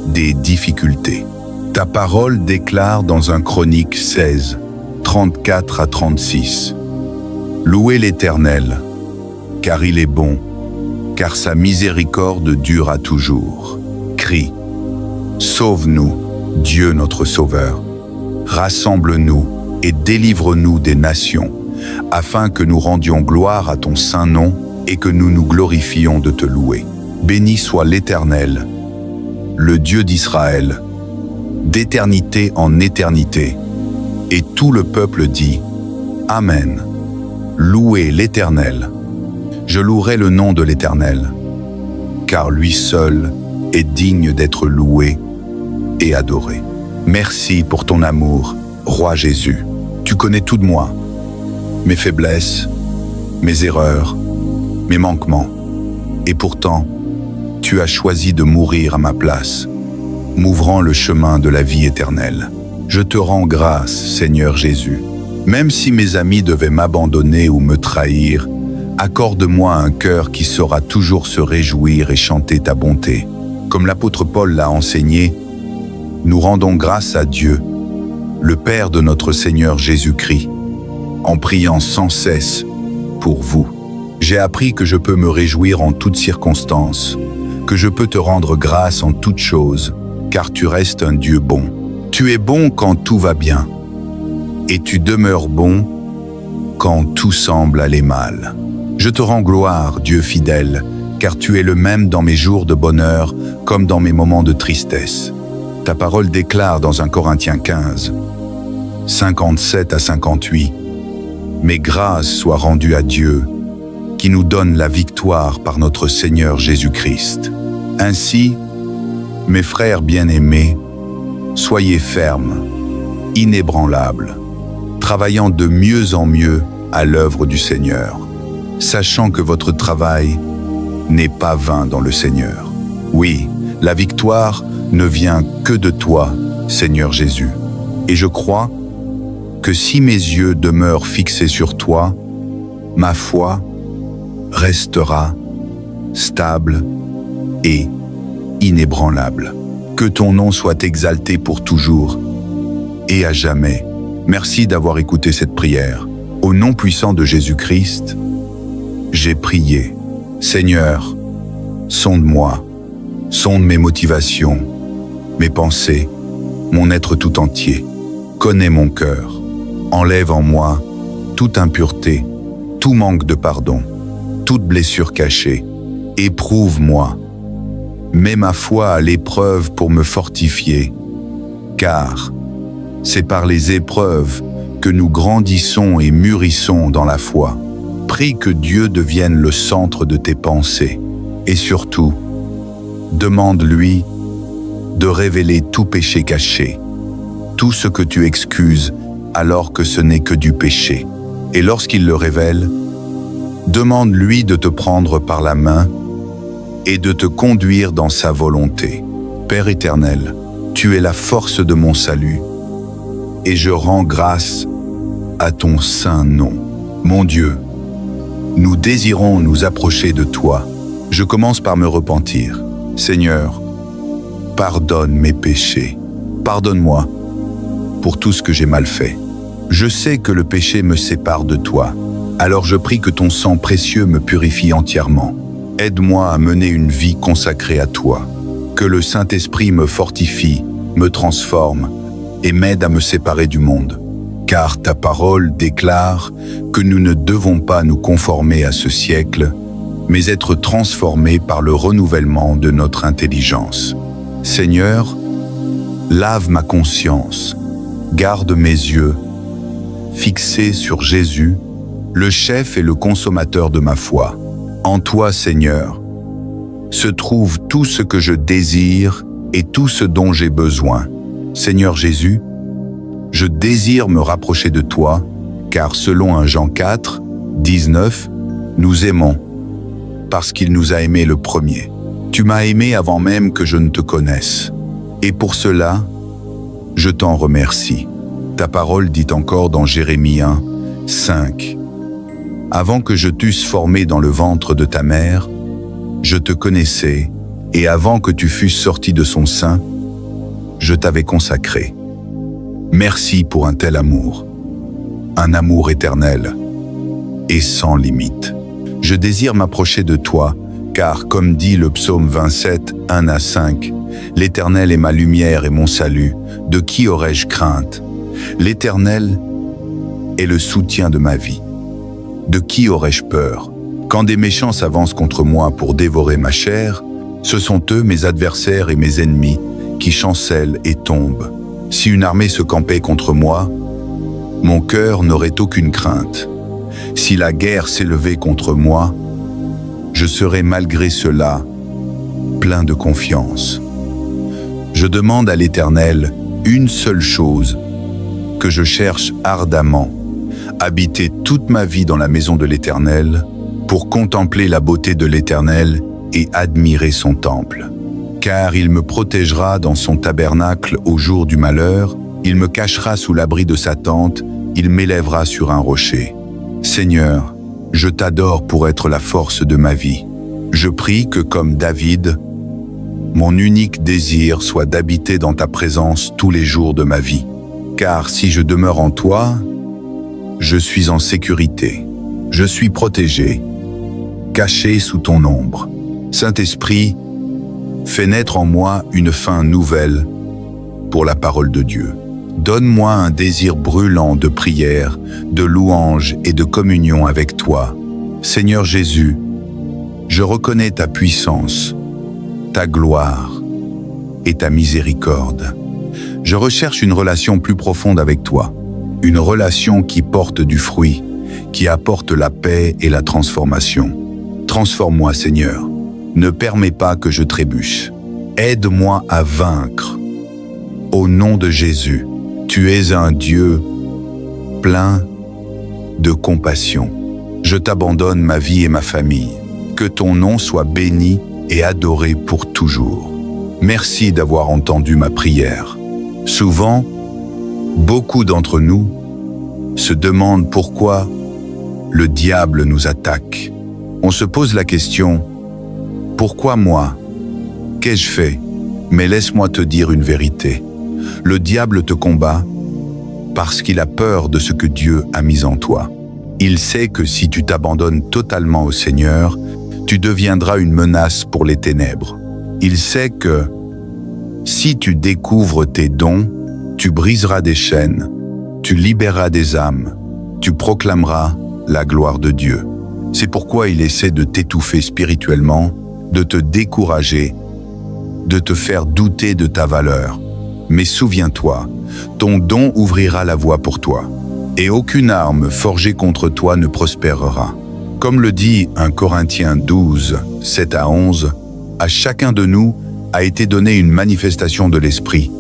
des difficultés. Ta parole déclare dans 1 Chronique 16, 34 à 36. Louez l'Éternel, car il est bon, car sa miséricorde dure à toujours. Crie, sauve-nous, Dieu notre Sauveur. Rassemble-nous et délivre-nous des nations, afin que nous rendions gloire à ton saint nom et que nous nous glorifions de te louer. Béni soit l'Éternel, le Dieu d'Israël, d'éternité en éternité. Et tout le peuple dit Amen. Louez l'Éternel. Je louerai le nom de l'Éternel, car lui seul est digne d'être loué et adoré. Merci pour ton amour, Roi Jésus. Tu connais tout de moi, mes faiblesses, mes erreurs, mes manquements. Et pourtant, tu as choisi de mourir à ma place, m'ouvrant le chemin de la vie éternelle. Je te rends grâce, Seigneur Jésus. Même si mes amis devaient m'abandonner ou me trahir, accorde-moi un cœur qui saura toujours se réjouir et chanter ta bonté. Comme l'apôtre Paul l'a enseigné, nous rendons grâce à Dieu, le Père de notre Seigneur Jésus-Christ, en priant sans cesse pour vous. J'ai appris que je peux me réjouir en toutes circonstances, que je peux te rendre grâce en toutes choses, car tu restes un Dieu bon. Tu es bon quand tout va bien, et tu demeures bon quand tout semble aller mal. Je te rends gloire, Dieu fidèle, car tu es le même dans mes jours de bonheur comme dans mes moments de tristesse. Ta parole déclare dans 1 Corinthiens 15, 57 à 58, « Mes grâces soient rendues à Dieu, qui nous donne la victoire par notre Seigneur Jésus-Christ. Ainsi, mes frères bien-aimés, soyez fermes, inébranlables, travaillant de mieux en mieux à l'œuvre du Seigneur, sachant que votre travail n'est pas vain dans le Seigneur. Oui, la victoire ne vient que de toi, Seigneur Jésus. Et je crois que si mes yeux demeurent fixés sur toi, ma foi restera stable et inébranlable. Que ton nom soit exalté pour toujours et à jamais. Merci d'avoir écouté cette prière. Au nom puissant de Jésus-Christ, j'ai prié. Seigneur, sonde-moi, sonde mes motivations, mes pensées, mon être tout entier. Connais mon cœur, enlève en moi toute impureté, tout manque de pardon, toute blessure cachée. Éprouve-moi, mets ma foi à l'épreuve pour me fortifier, car c'est par les épreuves que nous grandissons et mûrissons dans la foi. Prie que Dieu devienne le centre de tes pensées et surtout, demande-lui de révéler tout péché caché, tout ce que tu excuses alors que ce n'est que du péché. Et lorsqu'il le révèle, demande-lui de te prendre par la main et de te conduire dans sa volonté. Père éternel, tu es la force de mon salut, et je rends grâce à ton saint nom. Mon Dieu, Nous désirons nous approcher de toi. Je commence par me repentir. Seigneur, pardonne mes péchés. Pardonne-moi pour tout ce que j'ai mal fait. Je sais que le péché me sépare de toi. Alors je prie que ton sang précieux me purifie entièrement. Aide-moi à mener une vie consacrée à toi. Que le Saint-Esprit me fortifie, me transforme et m'aide à me séparer du monde. Car ta parole déclare que nous ne devons pas nous conformer à ce siècle, mais être transformés par le renouvellement de notre intelligence. Seigneur, lave ma conscience, garde mes yeux, fixés sur Jésus, le chef et le consommateur de ma foi. En toi, Seigneur, se trouve tout ce que je désire et tout ce dont j'ai besoin. Seigneur Jésus, je désire me rapprocher de toi, car selon 1 Jean 4, 19, nous aimons, parce qu'il nous a aimés le premier. Tu m'as aimé avant même que je ne te connaisse. Et pour cela, je t'en remercie. Ta parole dit encore dans Jérémie 1, 5. Avant que je t'eusse formé dans le ventre de ta mère, je te connaissais, et avant que tu fusses sorti de son sein, je t'avais consacré. Merci pour un tel amour, un amour éternel et sans limite. Je désire m'approcher de toi, car comme dit le psaume 27, 1 à 5, « L'Éternel est ma lumière et mon salut, de qui aurais-je crainte? L'Éternel est le soutien de ma vie. De qui aurais-je peur? Quand des méchants s'avancent contre moi pour dévorer ma chair, ce sont eux, mes adversaires et mes ennemis, qui chancellent et tombent. Si une armée se campait contre moi, mon cœur n'aurait aucune crainte. Si la guerre s'élevait contre moi, je serais malgré cela plein de confiance. Je demande à l'Éternel une seule chose que je cherche ardemment, habiter toute ma vie dans la maison de l'Éternel pour contempler la beauté de l'Éternel et admirer son temple. Car il me protégera dans son tabernacle au jour du malheur, il me cachera sous l'abri de sa tente, il m'élèvera sur un rocher. Seigneur, je t'adore pour être la force de ma vie. Je prie que, comme David, mon unique désir soit d'habiter dans ta présence tous les jours de ma vie. Car si je demeure en toi, je suis en sécurité. Je suis protégé, caché sous ton ombre. Saint-Esprit, fais naître en moi une faim nouvelle pour la parole de Dieu. Donne-moi un désir brûlant de prière, de louange et de communion avec toi. Seigneur Jésus, je reconnais ta puissance, ta gloire et ta miséricorde. Je recherche une relation plus profonde avec toi, une relation qui porte du fruit, qui apporte la paix et la transformation. Transforme-moi, Seigneur. Ne permets pas que je trébuche. Aide-moi à vaincre. Au nom de Jésus, tu es un Dieu plein de compassion. Je t'abandonne ma vie et ma famille. Que ton nom soit béni et adoré pour toujours. Merci d'avoir entendu ma prière. Souvent, beaucoup d'entre nous se demandent pourquoi le diable nous attaque. On se pose la question, pourquoi moi? Qu'ai-je fait? Mais laisse-moi te dire une vérité. Le diable te combat parce qu'il a peur de ce que Dieu a mis en toi. Il sait que si tu t'abandonnes totalement au Seigneur, tu deviendras une menace pour les ténèbres. Il sait que si tu découvres tes dons, tu briseras des chaînes, tu libéreras des âmes, tu proclameras la gloire de Dieu. C'est pourquoi il essaie de t'étouffer spirituellement, de te décourager, de te faire douter de ta valeur. Mais souviens-toi, ton don ouvrira la voie pour toi, et aucune arme forgée contre toi ne prospérera. Comme le dit 1 Corinthiens 12, 7 à 11, à chacun de nous a été donnée une manifestation de l'Esprit.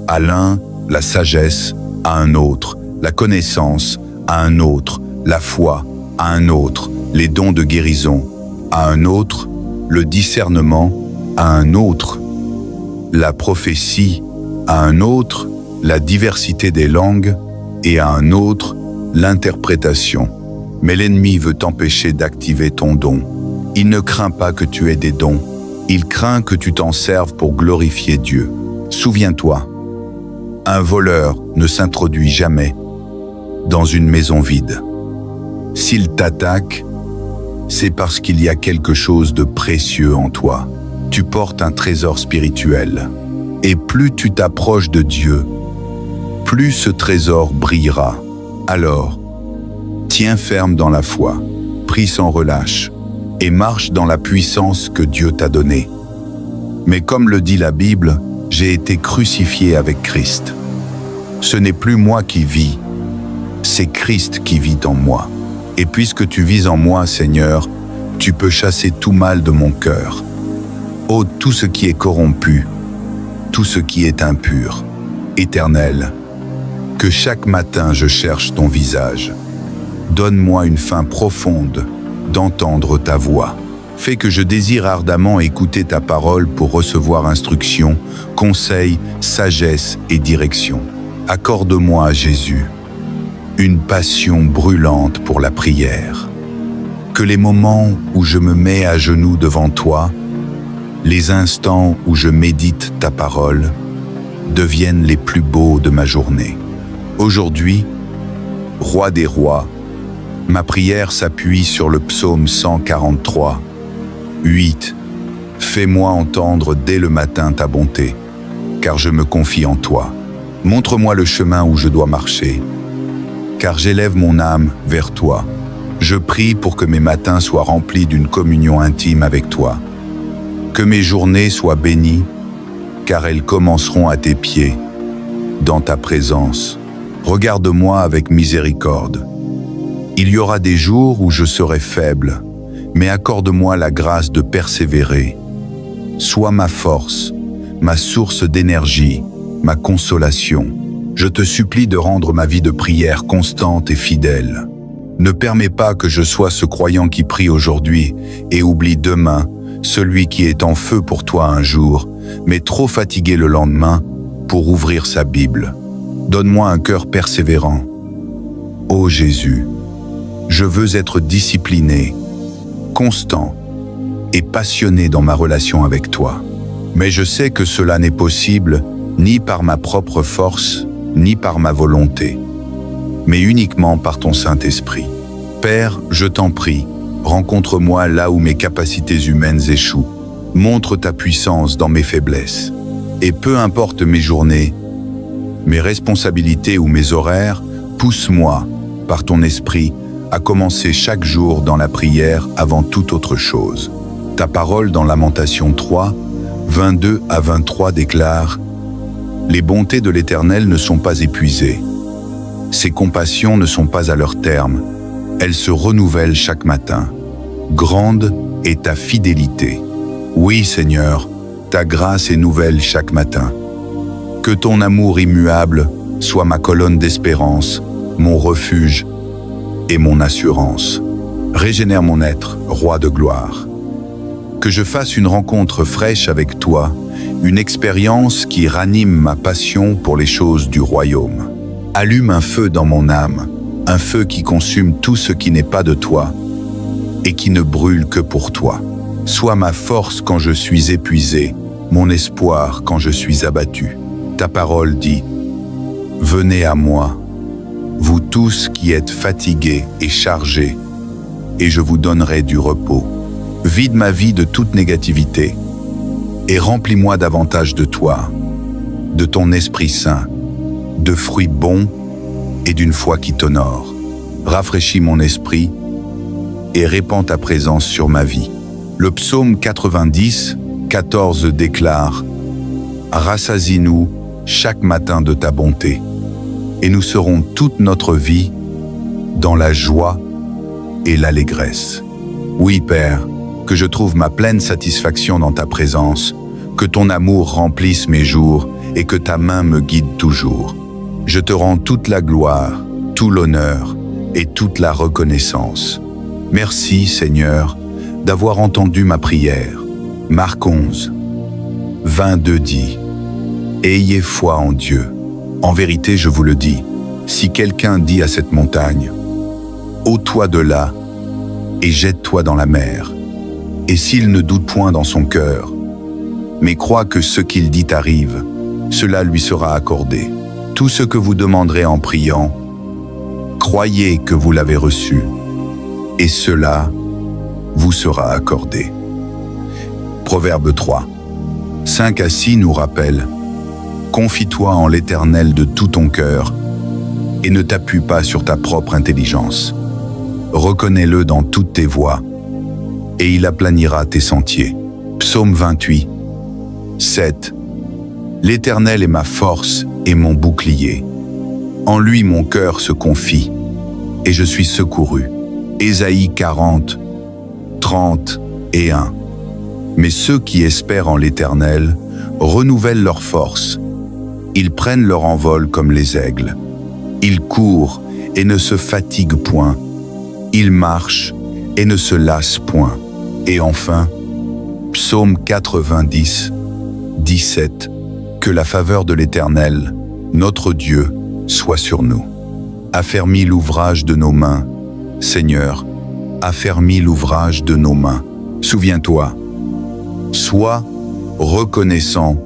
À l'un, la sagesse, à un autre, la connaissance, à un autre, la foi, à un autre, les dons de guérison, à un autre, le discernement, à un autre, la prophétie, à un autre, la diversité des langues, et à un autre, l'interprétation. Mais l'ennemi veut t'empêcher d'activer ton don. Il ne craint pas que tu aies des dons. Il craint que tu t'en serves pour glorifier Dieu. Souviens-toi, un voleur ne s'introduit jamais dans une maison vide. S'il t'attaque, c'est parce qu'il y a quelque chose de précieux en toi. Tu portes un trésor spirituel. Et plus tu t'approches de Dieu, plus ce trésor brillera. Alors, tiens ferme dans la foi, prie sans relâche, et marche dans la puissance que Dieu t'a donnée. Mais comme le dit la Bible, j'ai été crucifié avec Christ. Ce n'est plus moi qui vis, c'est Christ qui vit en moi. Et puisque tu vis en moi, Seigneur, tu peux chasser tout mal de mon cœur. Ôte tout ce qui est corrompu, tout ce qui est impur. Éternel, que chaque matin je cherche ton visage. Donne-moi une faim profonde d'entendre ta voix. Fais que je désire ardemment écouter ta parole pour recevoir instruction, conseil, sagesse et direction. Accorde-moi, Jésus, une passion brûlante pour la prière. Que les moments où je me mets à genoux devant toi, les instants où je médite ta parole, deviennent les plus beaux de ma journée. Aujourd'hui, Roi des rois, ma prière s'appuie sur le psaume 143. 8. Fais-moi entendre dès le matin ta bonté, car je me confie en toi. Montre-moi le chemin où je dois marcher, car j'élève mon âme vers toi. Je prie pour que mes matins soient remplis d'une communion intime avec toi. Que mes journées soient bénies, car elles commenceront à tes pieds, dans ta présence. Regarde-moi avec miséricorde. Il y aura des jours où je serai faible, mais accorde-moi la grâce de persévérer. Sois ma force, ma source d'énergie, ma consolation. Je te supplie de rendre ma vie de prière constante et fidèle. Ne permets pas que je sois ce croyant qui prie aujourd'hui et oublie demain, celui qui est en feu pour toi un jour, mais trop fatigué le lendemain pour ouvrir sa Bible. Donne-moi un cœur persévérant. Ô Jésus, je veux être discipliné, constant et passionné dans ma relation avec toi. Mais je sais que cela n'est possible ni par ma propre force, ni par ma volonté, mais uniquement par ton Saint-Esprit. Père, je t'en prie, rencontre-moi là où mes capacités humaines échouent. Montre ta puissance dans mes faiblesses. Et peu importe mes journées, mes responsabilités ou mes horaires, pousse-moi, par ton esprit, à commencer chaque jour dans la prière avant toute autre chose. Ta parole dans Lamentations 3, 22 à 23 déclare « Les bontés de l'Éternel ne sont pas épuisées. Ses compassions ne sont pas à leur terme. Elles se renouvellent chaque matin. Grande est ta fidélité. Oui, Seigneur, ta grâce est nouvelle chaque matin. Que ton amour immuable soit ma colonne d'espérance, mon refuge et mon assurance. Régénère mon être, roi de gloire. Que je fasse une rencontre fraîche avec toi, une expérience qui ranime ma passion pour les choses du royaume. Allume un feu dans mon âme, un feu qui consume tout ce qui n'est pas de toi et qui ne brûle que pour toi. Sois ma force quand je suis épuisé, mon espoir quand je suis abattu. Ta parole dit « Venez à moi, vous tous qui êtes fatigués et chargés, et je vous donnerai du repos. Vide ma vie de toute négativité et remplis-moi davantage de toi, de ton Esprit Saint, de fruits bons et d'une foi qui t'honore. Rafraîchis mon esprit et répands ta présence sur ma vie. » Le psaume 90, 14 déclare « Rassasie-nous chaque matin de ta bonté, et nous serons toute notre vie dans la joie et l'allégresse. » Oui, Père, que je trouve ma pleine satisfaction dans ta présence, que ton amour remplisse mes jours et que ta main me guide toujours. Je te rends toute la gloire, tout l'honneur et toute la reconnaissance. Merci, Seigneur, d'avoir entendu ma prière. Marc 11, 22 dit « Ayez foi en Dieu. En vérité, je vous le dis, si quelqu'un dit à cette montagne, ôte-toi de là et jette-toi dans la mer. Et s'il ne doute point dans son cœur, mais croit que ce qu'il dit arrive, cela lui sera accordé. Tout ce que vous demanderez en priant, croyez que vous l'avez reçu, et cela vous sera accordé. Proverbe 3, 5 à 6 nous rappelle: confie-toi en l'Éternel de tout ton cœur, et ne t'appuie pas sur ta propre intelligence. Reconnais-le dans toutes tes voies, et il aplanira tes sentiers. Psaume 28, 7. L'Éternel est ma force et mon bouclier. En lui mon cœur se confie, et je suis secouru. Ésaïe 40, 30 et 1. Mais ceux qui espèrent en l'Éternel renouvellent leur force. Ils prennent leur envol comme les aigles. Ils courent et ne se fatiguent point. Ils marchent et ne se lassent point. Et enfin, Psaume 90, 17. Que la faveur de l'Éternel, notre Dieu, soit sur nous. Affermis l'ouvrage de nos mains, Seigneur, affermis l'ouvrage de nos mains. Souviens-toi, sois reconnaissant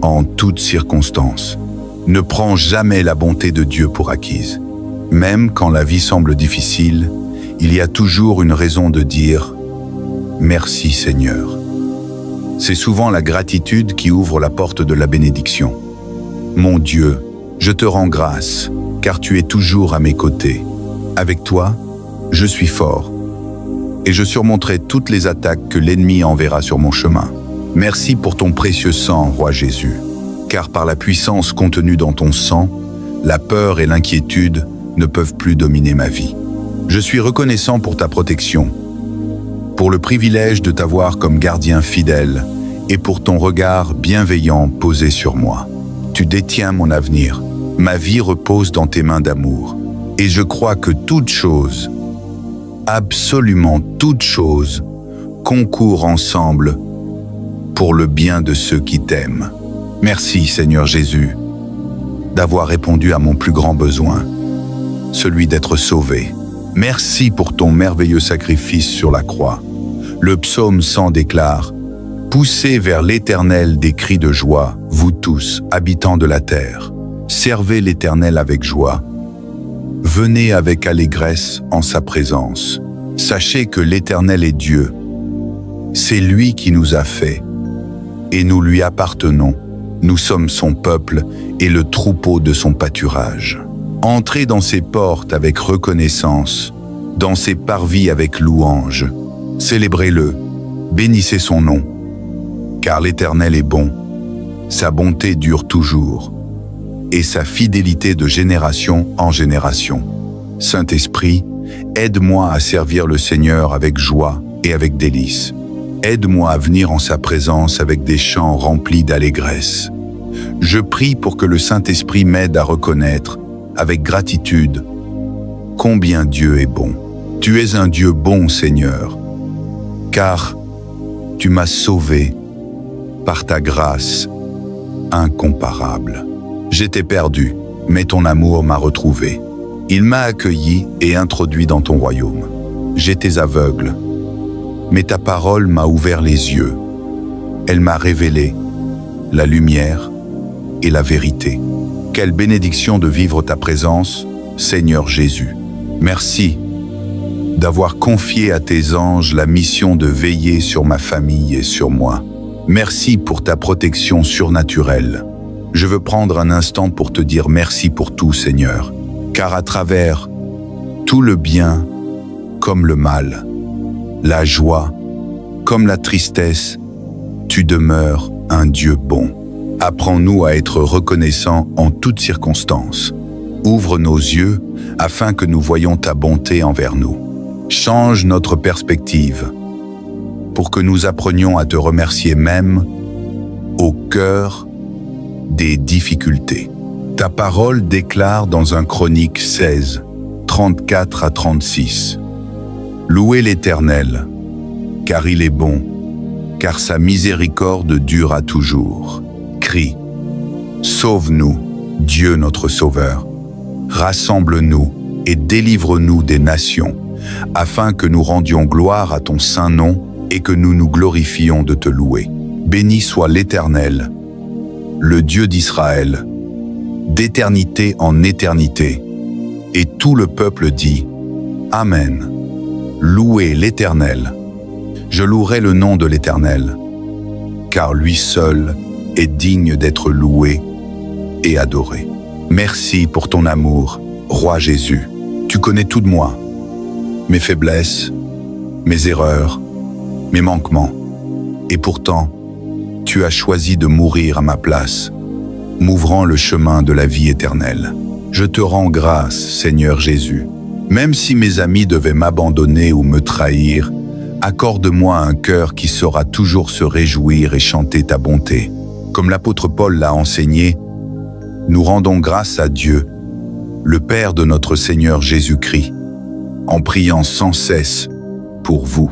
en toutes circonstances. Ne prends jamais la bonté de Dieu pour acquise. Même quand la vie semble difficile, il y a toujours une raison de dire « Merci Seigneur ». C'est souvent la gratitude qui ouvre la porte de la bénédiction. Mon Dieu, je te rends grâce, car tu es toujours à mes côtés. Avec toi, je suis fort, et je surmonterai toutes les attaques que l'ennemi enverra sur mon chemin. Merci pour ton précieux sang, Roi Jésus, car par la puissance contenue dans ton sang, la peur et l'inquiétude ne peuvent plus dominer ma vie. Je suis reconnaissant pour ta protection, pour le privilège de t'avoir comme gardien fidèle et pour ton regard bienveillant posé sur moi. Tu détiens mon avenir, ma vie repose dans tes mains d'amour, et je crois que toute chose, absolument toute chose, concourt ensemble pour le bien de ceux qui t'aiment. Merci Seigneur Jésus d'avoir répondu à mon plus grand besoin, celui d'être sauvé. Merci pour ton merveilleux sacrifice sur la croix. Le psaume 100 déclare: poussez vers l'Éternel des cris de joie, vous tous, habitants de la terre. Servez l'Éternel avec joie. Venez avec allégresse en sa présence. Sachez que l'Éternel est Dieu. C'est lui qui nous a fait, et nous lui appartenons. Nous sommes son peuple et le troupeau de son pâturage. Entrez dans ses portes avec reconnaissance, dans ses parvis avec louange. Célébrez-le, bénissez son nom, car l'Éternel est bon, sa bonté dure toujours, et sa fidélité de génération en génération. Saint-Esprit, aide-moi à servir le Seigneur avec joie et avec délice. Aide-moi à venir en sa présence avec des chants remplis d'allégresse. Je prie pour que le Saint-Esprit m'aide à reconnaître, avec gratitude, combien Dieu est bon. Tu es un Dieu bon, Seigneur, car tu m'as sauvé par ta grâce incomparable. J'étais perdu, mais ton amour m'a retrouvé. Il m'a accueilli et introduit dans ton royaume. J'étais aveugle, mais ta parole m'a ouvert les yeux. Elle m'a révélé la lumière et la vérité. Quelle bénédiction de vivre ta présence, Seigneur Jésus. Merci d'avoir confié à tes anges la mission de veiller sur ma famille et sur moi. Merci pour ta protection surnaturelle. Je veux prendre un instant pour te dire merci pour tout, Seigneur, car à travers tout le bien comme le mal, la joie comme la tristesse, tu demeures un Dieu bon. Apprends-nous à être reconnaissants en toutes circonstances. Ouvre nos yeux afin que nous voyions ta bonté envers nous. Change notre perspective pour que nous apprenions à te remercier même au cœur des difficultés. Ta parole déclare dans 1 Chronique 16, 34 à 36. Louez l'Éternel, car il est bon, car sa miséricorde dure à toujours. Crie, sauve-nous, Dieu notre Sauveur. Rassemble-nous et délivre-nous des nations, afin que nous rendions gloire à ton saint nom et que nous nous glorifions de te louer. Béni soit l'Éternel, le Dieu d'Israël, d'éternité en éternité. Et tout le peuple dit Amen. Louez l'Éternel. Je louerai le nom de l'Éternel, car lui seul est digne d'être loué et adoré. Merci pour ton amour, Roi Jésus. Tu connais tout de moi, mes faiblesses, mes erreurs, mes manquements. Et pourtant, tu as choisi de mourir à ma place, m'ouvrant le chemin de la vie éternelle. Je te rends grâce, Seigneur Jésus. Même si mes amis devaient m'abandonner ou me trahir, accorde-moi un cœur qui saura toujours se réjouir et chanter ta bonté. Comme l'apôtre Paul l'a enseigné, nous rendons grâce à Dieu, le Père de notre Seigneur Jésus-Christ, en priant sans cesse pour vous.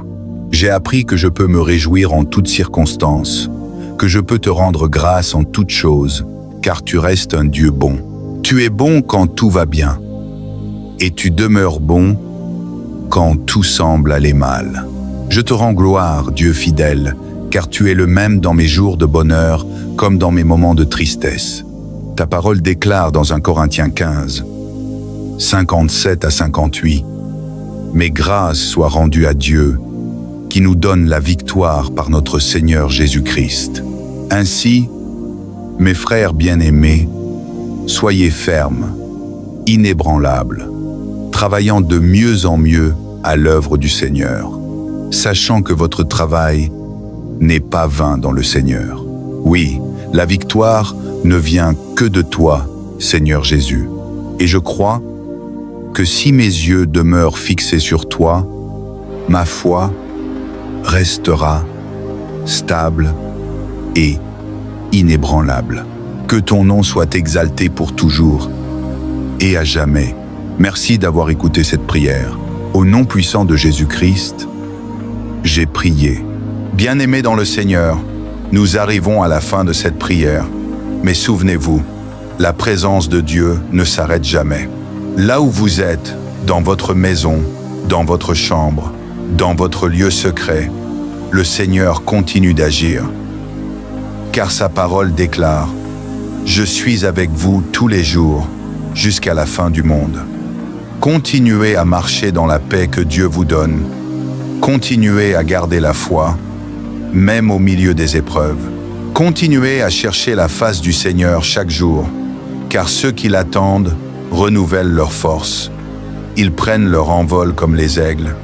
J'ai appris que je peux me réjouir en toutes circonstances, que je peux te rendre grâce en toutes choses, car tu restes un Dieu bon. Tu es bon quand tout va bien, et tu demeures bon quand tout semble aller mal. Je te rends gloire, Dieu fidèle, car tu es le même dans mes jours de bonheur comme dans mes moments de tristesse. Ta parole déclare dans 1 Corinthiens 15, 57 à 58, « Mais grâce soit rendue à Dieu, qui nous donne la victoire par notre Seigneur Jésus-Christ. Ainsi, mes frères bien-aimés, soyez fermes, inébranlables, travaillant de mieux en mieux à l'œuvre du Seigneur, sachant que votre travail n'est pas vain dans le Seigneur. Oui, la victoire ne vient que de toi, Seigneur Jésus. Et je crois que si mes yeux demeurent fixés sur toi, ma foi restera stable et inébranlable. Que ton nom soit exalté pour toujours et à jamais. Merci d'avoir écouté cette prière. Au nom puissant de Jésus-Christ, j'ai prié. Bien-aimés dans le Seigneur, nous arrivons à la fin de cette prière. Mais souvenez-vous, la présence de Dieu ne s'arrête jamais. Là où vous êtes, dans votre maison, dans votre chambre, dans votre lieu secret, le Seigneur continue d'agir. Car sa parole déclare « Je suis avec vous tous les jours, jusqu'à la fin du monde ». Continuez à marcher dans la paix que Dieu vous donne. Continuez à garder la foi, même au milieu des épreuves. Continuez à chercher la face du Seigneur chaque jour, car ceux qui l'attendent renouvellent leurs forces. Ils prennent leur envol comme les aigles.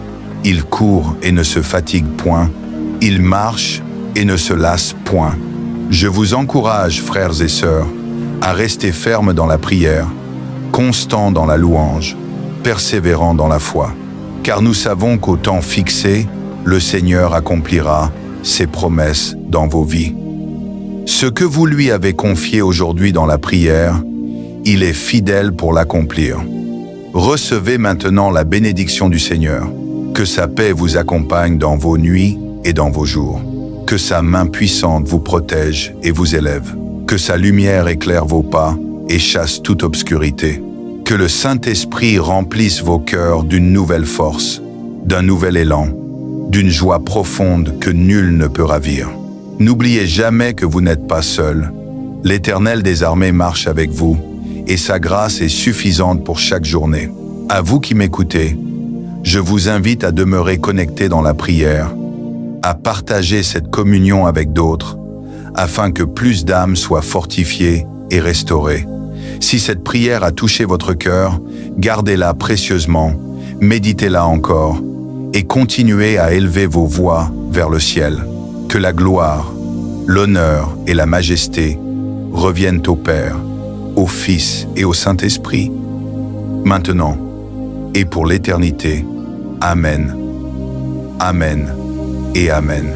Ils courent et ne se fatiguent point. Ils marchent et ne se lassent point. Je vous encourage, frères et sœurs, à rester fermes dans la prière, constants dans la louange, persévérants dans la foi. Car nous savons qu'au temps fixé, le Seigneur accomplira ses promesses dans vos vies. Ce que vous lui avez confié aujourd'hui dans la prière, il est fidèle pour l'accomplir. Recevez maintenant la bénédiction du Seigneur. Que sa paix vous accompagne dans vos nuits et dans vos jours. Que sa main puissante vous protège et vous élève. Que sa lumière éclaire vos pas et chasse toute obscurité. Que le Saint-Esprit remplisse vos cœurs d'une nouvelle force, d'un nouvel élan, d'une joie profonde que nul ne peut ravir. N'oubliez jamais que vous n'êtes pas seul. L'Éternel des armées marche avec vous, et sa grâce est suffisante pour chaque journée. À vous qui m'écoutez, je vous invite à demeurer connectés dans la prière, à partager cette communion avec d'autres, afin que plus d'âmes soient fortifiées et restaurées. Si cette prière a touché votre cœur, gardez-la précieusement, méditez-la encore, et continuez à élever vos voix vers le ciel. Que la gloire, l'honneur et la majesté reviennent au Père, au Fils et au Saint-Esprit, maintenant et pour l'éternité. Amen. Amen et Amen.